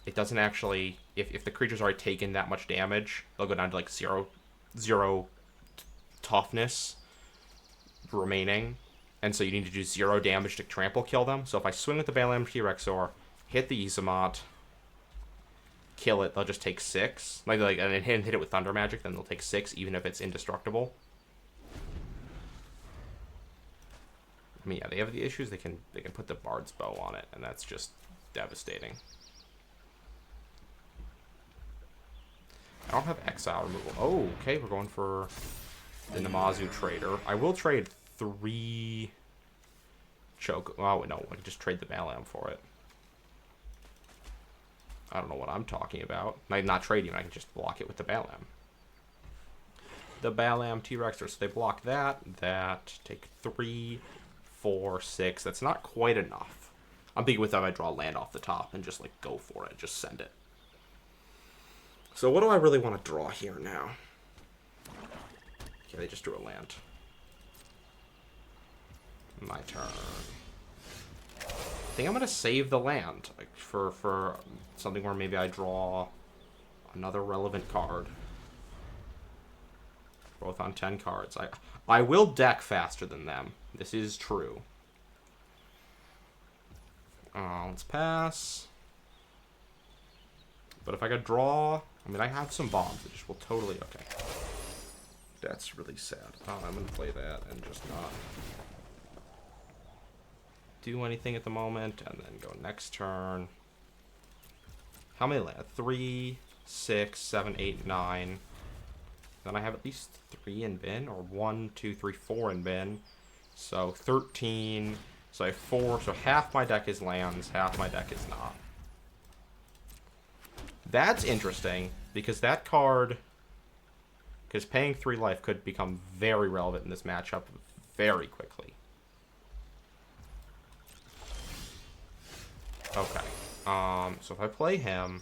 it doesn't actually, if the creature's already taken that much damage, they'll go down to like zero toughness remaining. And so you need to do 0 damage to trample kill them. So if I swing with the Balam T-Rexor, hit the Yizamot, kill it, they'll just take 6. And then hit it with Thunder Magic, then they'll take 6, even if it's indestructible. I mean, yeah, they have the issues. They can put the Bard's Bow on it, and that's just devastating. I don't have exile removal. Oh, okay, we're going for the Namazu Trader. I will trade 3 Choke. Oh, no, I can just trade the Balam for it. I don't know what I'm talking about. I'm not trading, I can just block it with the Balam. The Balam T-Rexer. So they block that, take 3, 4, 6. That's not quite enough. I'm thinking with that I draw land off the top and just, like, go for it. Just send it. So what do I really want to draw here now? Okay, they just drew a land. My turn. I think I'm going to save the land, like, for something where maybe I draw another relevant card. Both on 10 cards. I will deck faster than them. This is true. Let's pass. But if I could draw... I mean, I have some bombs, which will totally... Okay. That's really sad. I'm going to play that and just not do anything at the moment. And then go next turn. How many land? 3, 6, 7, 8, 9. Then I have at least 3 in bin. Or 1, 2, 3, 4 in bin. So 13. So I have 4. So half my deck is lands. Half my deck is not. That's interesting, because that card, because paying 3 life could become very relevant in this matchup very quickly. Okay. So if I play him,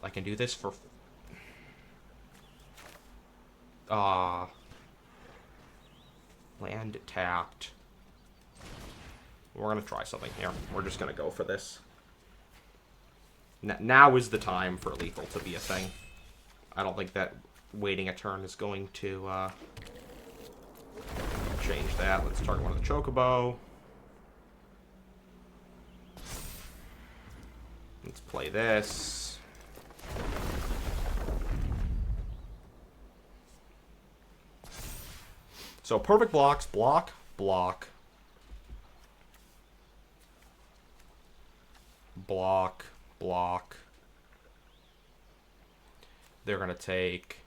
I can do this for... land tapped. We're going to try something here. We're just going to go for this. Now is the time for lethal to be a thing. I don't think that waiting a turn is going to change that. Let's target one of the Chocobo. Let's play this. So perfect blocks, block, block, block, block. They're going to take...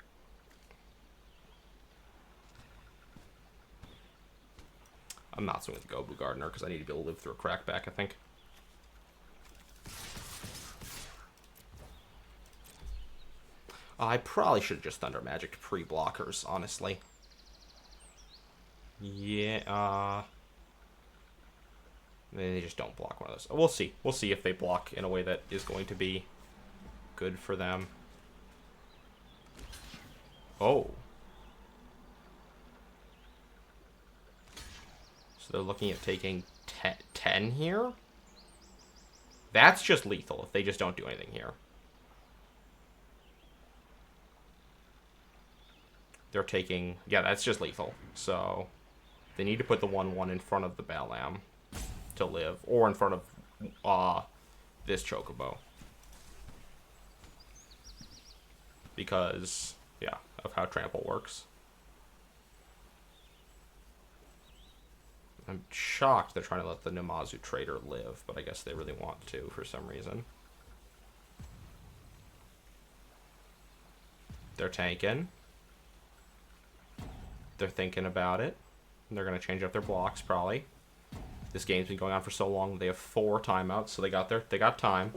I'm not swinging with Gobu Gardener because I need to be able to live through a crackback, I think. I probably should have just Thunder Magic pre-blockers, honestly. Yeah, they just don't block one of those. We'll see. We'll see if they block in a way that is going to be good for them. Oh. So they're looking at taking 10 here? That's just lethal if they just don't do anything here. They're taking... Yeah, that's just lethal. So they need to put the 1/1 in front of the Balam to live, or in front of this Chocobo. Because, yeah, of how Trample works. I'm shocked they're trying to let the Namazu Trader live, but I guess they really want to for some reason. They're tanking. They're thinking about it. They're going to change up their blocks, probably. This game's been going on for so long. They have 4 timeouts, so they got time.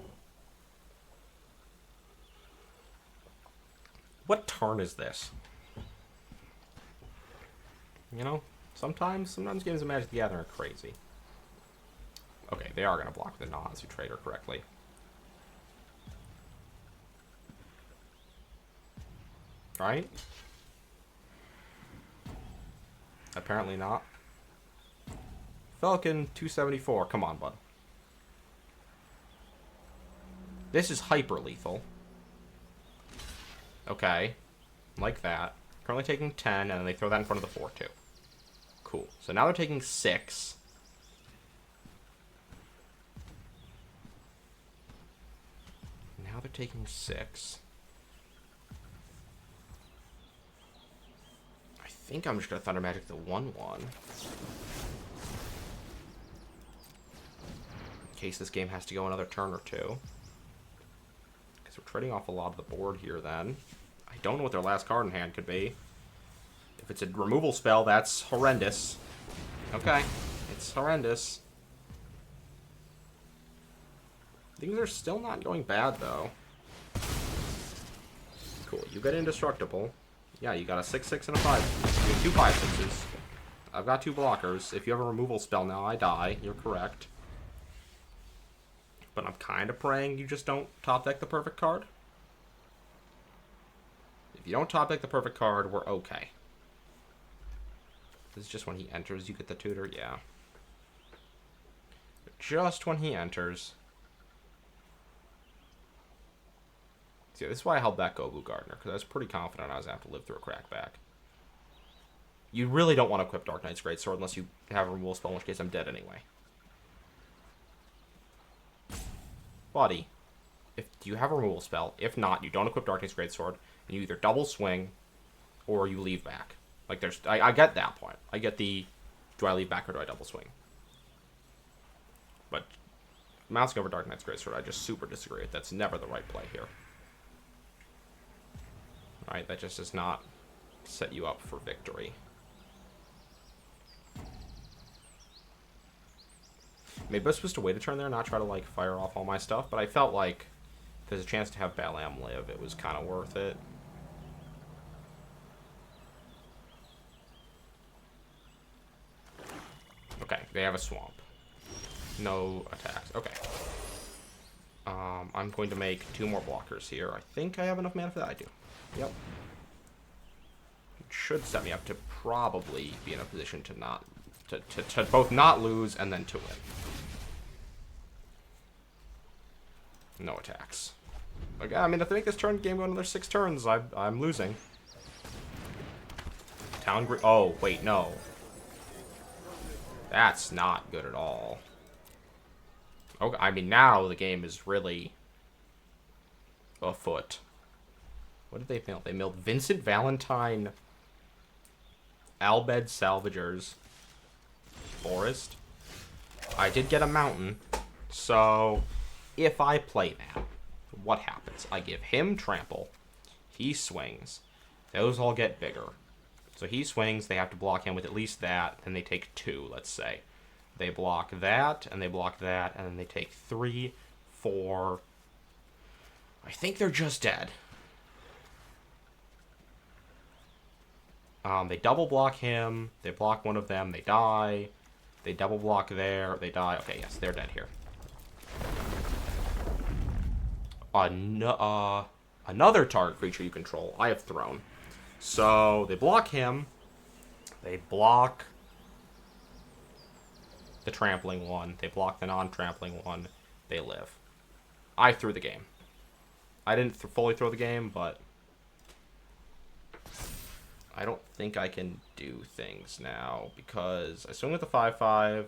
What turn is this? You know, sometimes games of Magic the Gathering are crazy. Okay, they are going to block the Namazu Trader correctly. Right? Apparently not. Falcon 274. Come on, bud. This is hyper lethal. Okay. Like that. Currently taking 10, and then they throw that in front of the 4-2. Cool. So now they're taking 6. Now they're taking 6. I think I'm just going to Thunder Magic the 1/1. case this game has to go another turn or two. Because we're trading off a lot of the board here then. I don't know what their last card in hand could be. If it's a removal spell, that's horrendous. Okay, it's horrendous. Things are still not going bad, though. Cool, you get indestructible. Yeah, you got a 6/6 and a 5. You have two 5/6s. I've got 2 blockers. If you have a removal spell now, I die. You're correct. But I'm kind of praying you just don't top deck the perfect card. If you don't top deck the perfect card, we're okay. This is just when he enters, you get the tutor? Yeah. But just when he enters. See, this is why I held back Gobu Gardener, because I was pretty confident I was going to have to live through a crackback. You really don't want to equip Dark Knight's Greatsword unless you have a removal spell, in which case I'm dead anyway. Buddy, do you have a removal spell? If not, you don't equip Dark Knight's Greatsword, and you either double swing, or you leave back. Like, there's... I get that point. I get the... Do I leave back or do I double swing? But... Mousing over Dark Knight's Greatsword, I just super disagree. That's never the right play here. Alright, that just does not set you up for victory. Maybe I was supposed to wait a turn there and not try to, like, fire off all my stuff, but I felt like if there's a chance to have Balam live, it was kind of worth it. Okay, they have a swamp. No attacks. Okay. I'm going to make 2 more blockers here. I think I have enough mana for that. I do. Yep. It should set me up to probably be in a position to not... To both not lose and then to win. No attacks. Okay, I mean, if they make this turn game go another 6 turns, I'm losing. Oh, wait, no. That's not good at all. Okay, I mean, now the game is really afoot. What did they mill? They milled Vincent Valentine, Albed Salvagers, Forest. I did get a mountain, so if I play that, what happens? I give him trample, he swings, those all get bigger. So he swings, they have to block him with at least that, and they take 2, let's say. They block that, and they block that, and then they take 3, 4. I think they're just dead. They double block him, they block one of them, they die. They double block there, they die. Okay, yes, they're dead here. Another target creature you control, I have thrown. So, they block him. They block the trampling one. They block the non-trampling one. They live. I threw the game. I didn't fully throw the game, but I don't think I can do things now because I swing with the 5/5.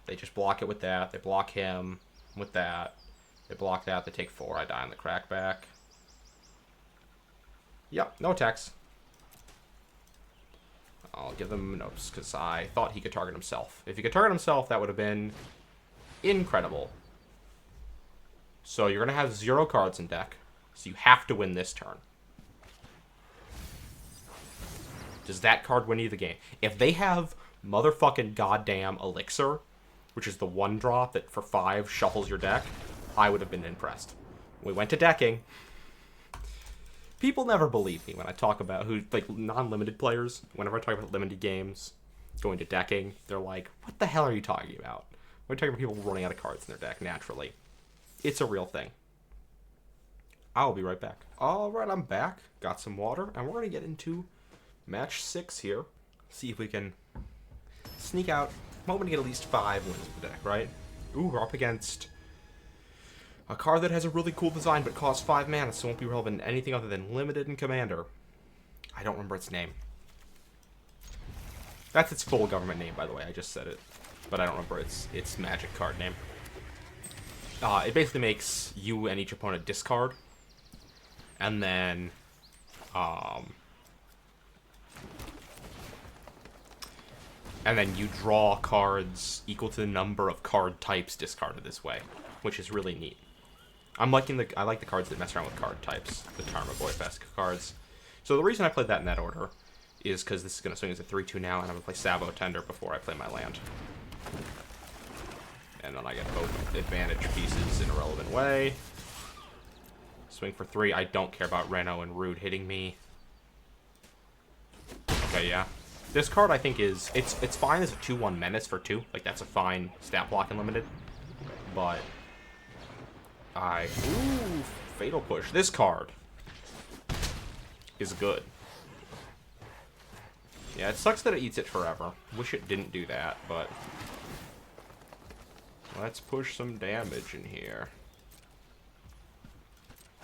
They just block it with that. They block him with that. They block that. They take 4. I die on the crackback. Yep, no attacks. I'll give them notes because I thought he could target himself. If he could target himself, that would have been incredible. So you're going to have 0 cards in deck. So you have to win this turn. Does that card win you the game? If they have motherfucking goddamn Elixir, which is the 1-drop that for 5 shuffles your deck, I would have been impressed. We went to decking. People never believe me when I talk about like, non-limited players. Whenever I talk about limited games, going to decking, they're like, what the hell are you talking about? We're talking about people running out of cards in their deck, naturally. It's a real thing. I'll be right back. Alright, I'm back. Got some water, and we're going to get into match 6 here. See if we can sneak out. I'm hoping to get at least 5 wins in the deck, right? Ooh, we're up against a card that has a really cool design but costs 5 mana, so won't be relevant in anything other than Limited and Commander. I don't remember its name. That's its full government name, by the way. I just said it. But I don't remember its magic card name. It basically makes you and each opponent discard. And then... And then you draw cards equal to the number of card types discarded this way, which is really neat. I like the cards that mess around with card types, the Tarmogoyf-esque cards. So the reason I played that in that order is because this is going to swing as a 3-2 now, and I'm going to play Sabo Tender before I play my land. And then I get both advantage pieces in a relevant way. Swing for 3. I don't care about Reno and Rude hitting me. Okay, yeah. This card, I think, is... It's fine as a 2-1 Menace for 2. Like, that's a fine stat block in Limited. But... Ooh, Fatal Push. This card is good. Yeah, it sucks that it eats it forever. Wish it didn't do that, but... Let's push some damage in here.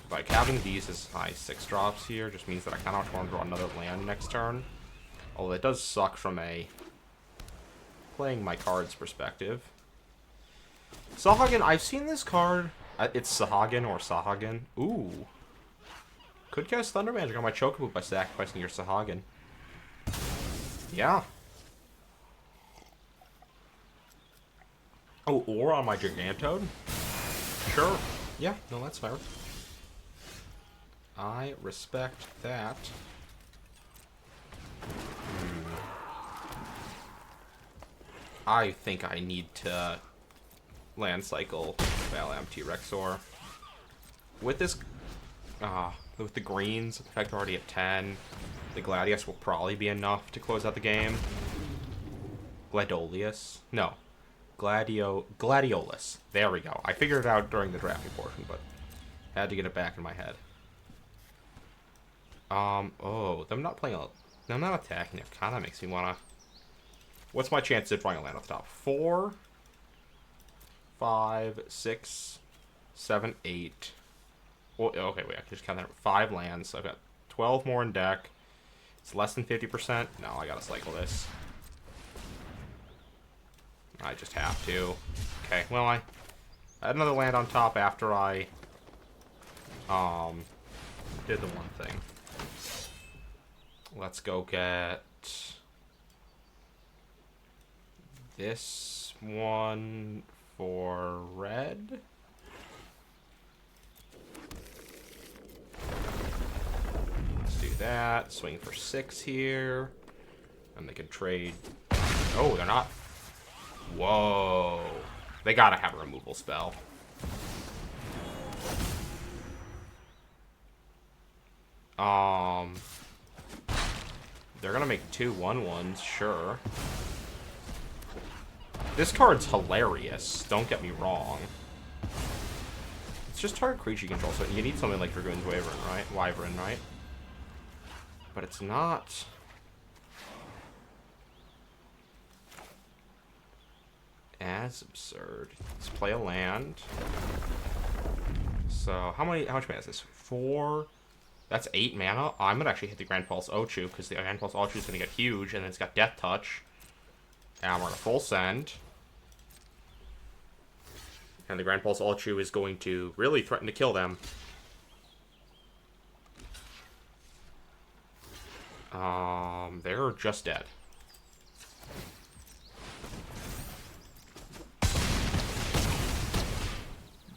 Like, having these as high 6-drops here just means that I kind of want to draw another land next turn. Although it does suck from a playing my cards perspective. Sahagin, I've seen this card. It's Sahagin or Sahagin. Ooh. Could cast Thunder Magic on my Chocobo by sacrificing your Sahagin. Yeah. Oh, or on my Gigantode? Sure. Yeah, no, that's fair. I respect that. I think I need to land cycle Valam T-Rexor. With this, with the greens, the fact they're already at 10, the Gladius will probably be enough to close out the game. Gladiolus? No. Gladiolus. There we go. I figured it out during the drafting portion, but had to get it back in my head. Oh, them not attacking it kind of makes me want to... What's my chance of drawing a land off the top? 4, 5, 6, 7, 8. Oh, okay, wait, I can just count that. 5 lands. So I've got 12 more in deck. It's less than 50%. No, I gotta cycle this. I just have to. Okay, well, I had another land on top after I did the one thing. Let's go get this one for red. Let's do that. Swing for 6 here. And they can trade. Oh, they're not. Whoa. They gotta have a removal spell. They're gonna make 2 1/1s, sure. This card's hilarious, don't get me wrong. It's just target creature you control, so you need something like Dragoon's Wyvern, right? But it's not... as absurd. Let's play a land. So, how much mana is this? 4... That's 8 mana. I'm going to actually hit the Grand Pulse Ochu, because the Grand Pulse Ochu is going to get huge, and then it's got Death Touch. And we're going to full send. And the Grand Pulse Ochu is going to really threaten to kill them. They're just dead.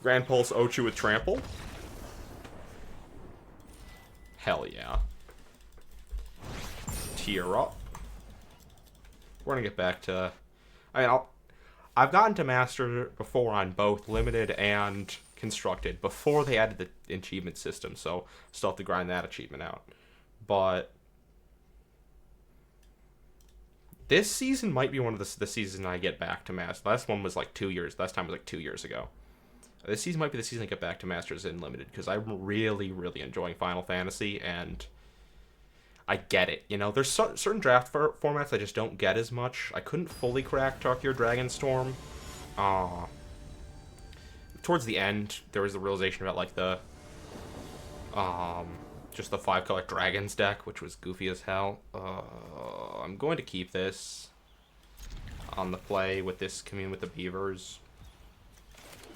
Grand Pulse Ochu with Trample. Hell yeah. Tear up. We're gonna get back to... I mean, I've gotten to Master before on both Limited and Constructed, before they added the achievement system, so still have to grind that achievement out. But... this season might be one of the seasons I get back to Master. Last one was like 2 years. Last time was like 2 years ago. This season might be the season I get back to Masters in Limited, because I'm really, really enjoying Final Fantasy, and I get it. You know, there's certain draft formats I just don't get as much. I couldn't fully crack Tarkir Dragonstorm. Towards the end, there was the realization about, like, the, just the 5-color Dragons deck, which was goofy as hell. I'm going to keep this on the play with this Commune with the Beavers.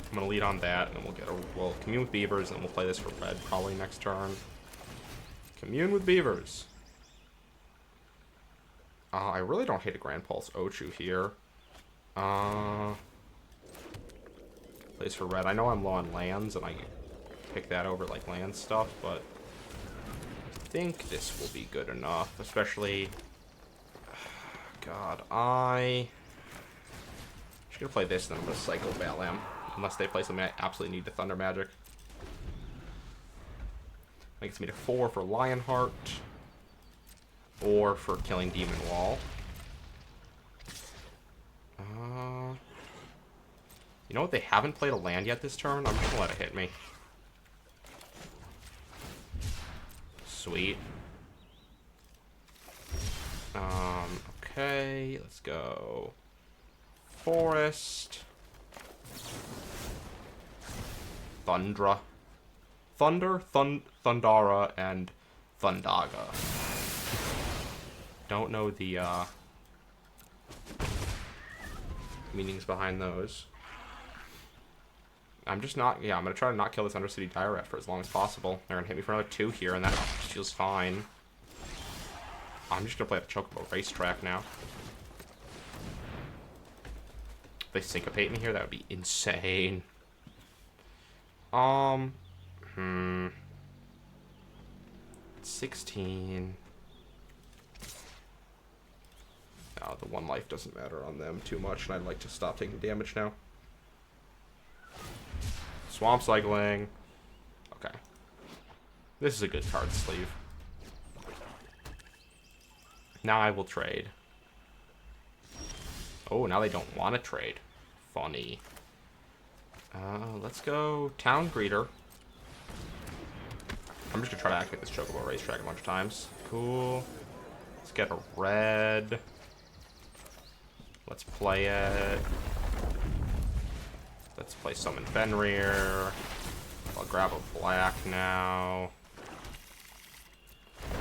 I'm going to lead on that, and then we'll Commune with Beavers, and we'll play this for red probably next turn. Commune with Beavers. I really don't hate a Grand Pulse Ochu here. Plays for red. I know I'm low on lands, and I pick that over, like, land stuff, but I think this will be good enough, especially... God, I'm just gonna play this, then I'm gonna cycle Balam. Unless they play something I absolutely need to Thunder Magic. Makes me to 4 for Lionheart. Or for killing Demon Wall. You know what? They haven't played a land yet this turn. I'm just gonna let it hit me. Sweet. Okay, let's go. Forest. Thundra. Thundara, and Thundaga. Don't know the, meanings behind those. I'm just not... Yeah, I'm going to try to not kill this Undercity Dire for as long as possible. They're going to hit me for another 2 here, and that feels fine. I'm just going to play the Chocobo Racetrack now. If they syncopate me here, that would be insane. 16. Oh, the 1 life doesn't matter on them too much, and I'd like to stop taking damage now. Swamp Cycling. Okay. This is a good card sleeve. Now I will trade. Oh, now they don't want to trade. Funny. Let's go Town Greeter. I'm just going to try to activate this Chocobo Racetrack a bunch of times. Cool. Let's get a red. Let's play it. Let's play Summon Fenrir. I'll grab a black now.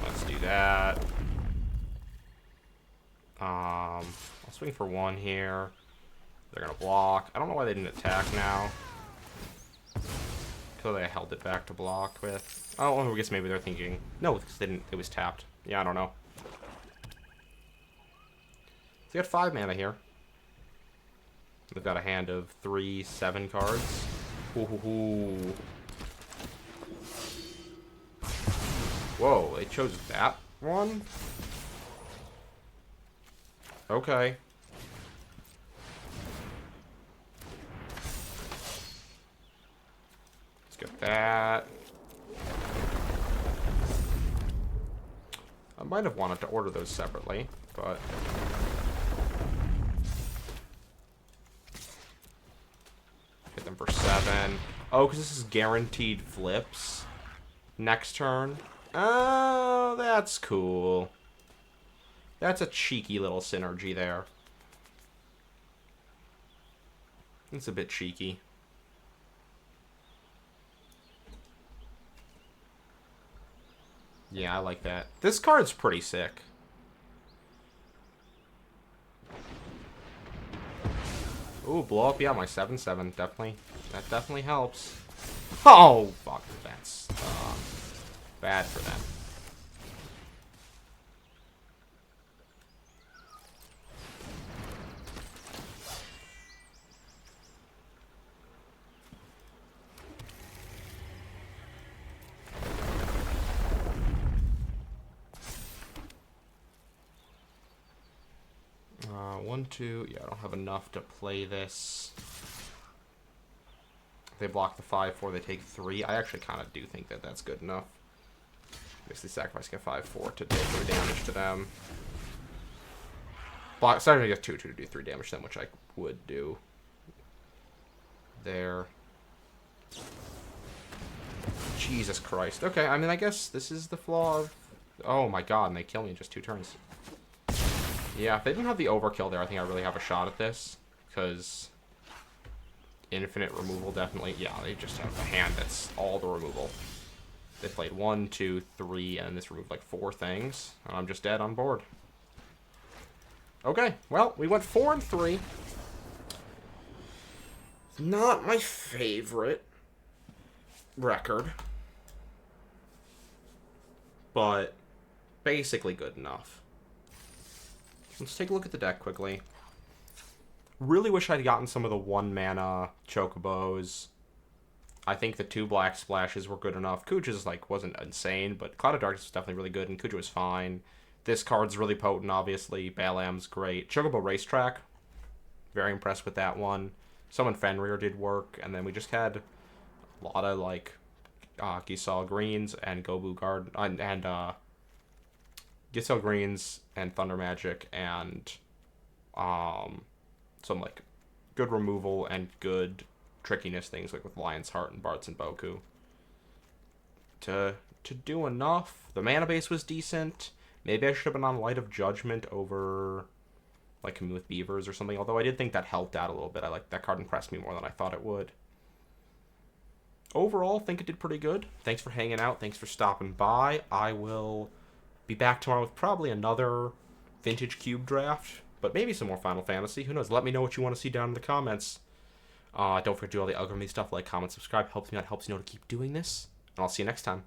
Let's do that. I'll swing for 1 here. They're gonna block. I don't know why they didn't attack now. Because they held it back to block with. Oh, I guess maybe they're thinking. No, because they didn't. It was tapped. Yeah, I don't know. So you got 5 mana here. They've got a hand of 3 7 cards. Ooh. Whoa, they chose that one? Okay. Let's get that. I might have wanted to order those separately, but... Hit them for 7. Oh, because this is guaranteed flips. Next turn. Oh, that's cool. That's a cheeky little synergy there. It's a bit cheeky. Yeah, I like that. This card's pretty sick. Ooh, blow up. Yeah, my 7/7. Definitely. That definitely helps. Oh, fuck. That's bad for them. One, two. Yeah, I don't have enough to play this. If they block the 5/4, they take 3. I actually kind of do think that that's good enough. Basically sacrificing a 5/4 to take 3 damage to them. Block, sorry, I guess 2/2 to do 3 damage to them, which I would do. There. Jesus Christ. Okay, I mean, I guess this is the flaw of... Oh my god, and they kill me in just 2 turns. Yeah, if they didn't have the overkill there, I think I really have a shot at this. Because infinite removal definitely... Yeah, they just have a hand that's all the removal. They played 1, 2, 3, and this removed like 4 things. And I'm just dead on board. Okay, well, we went 4 and 3. Not my favorite record. But basically good enough. Let's take a look at the deck quickly. Really wish I'd gotten some of the 1-mana Chocobos. I think the 2 black splashes were good enough. Kuja's, like, wasn't insane, but Cloud of Darkness was definitely really good, and Kuja was fine. This card's really potent, obviously. Balam's great. Chocobo Racetrack, very impressed with that one. Someone Fenrir did work, and then we just had a lot of, like, Giselle Greens and Gobu Guard, and Giselle Greens and Thunder Magic, and some, like, good removal and good trickiness things, like with Lion's Heart and Bartz and Boku. To do enough. The mana base was decent. Maybe I should have been on Light of Judgment over, like, Commune with Beavers or something, although I did think that helped out a little bit. I like that card impressed me more than I thought it would. Overall, I think it did pretty good. Thanks for hanging out. Thanks for stopping by. I will be back tomorrow with probably another Vintage Cube draft, but maybe some more Final Fantasy. Who knows? Let me know what you want to see down in the comments. Don't forget to do all the algorithm stuff, like, comment, subscribe. Helps me out, helps me know to keep doing this. And I'll see you next time.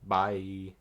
Bye.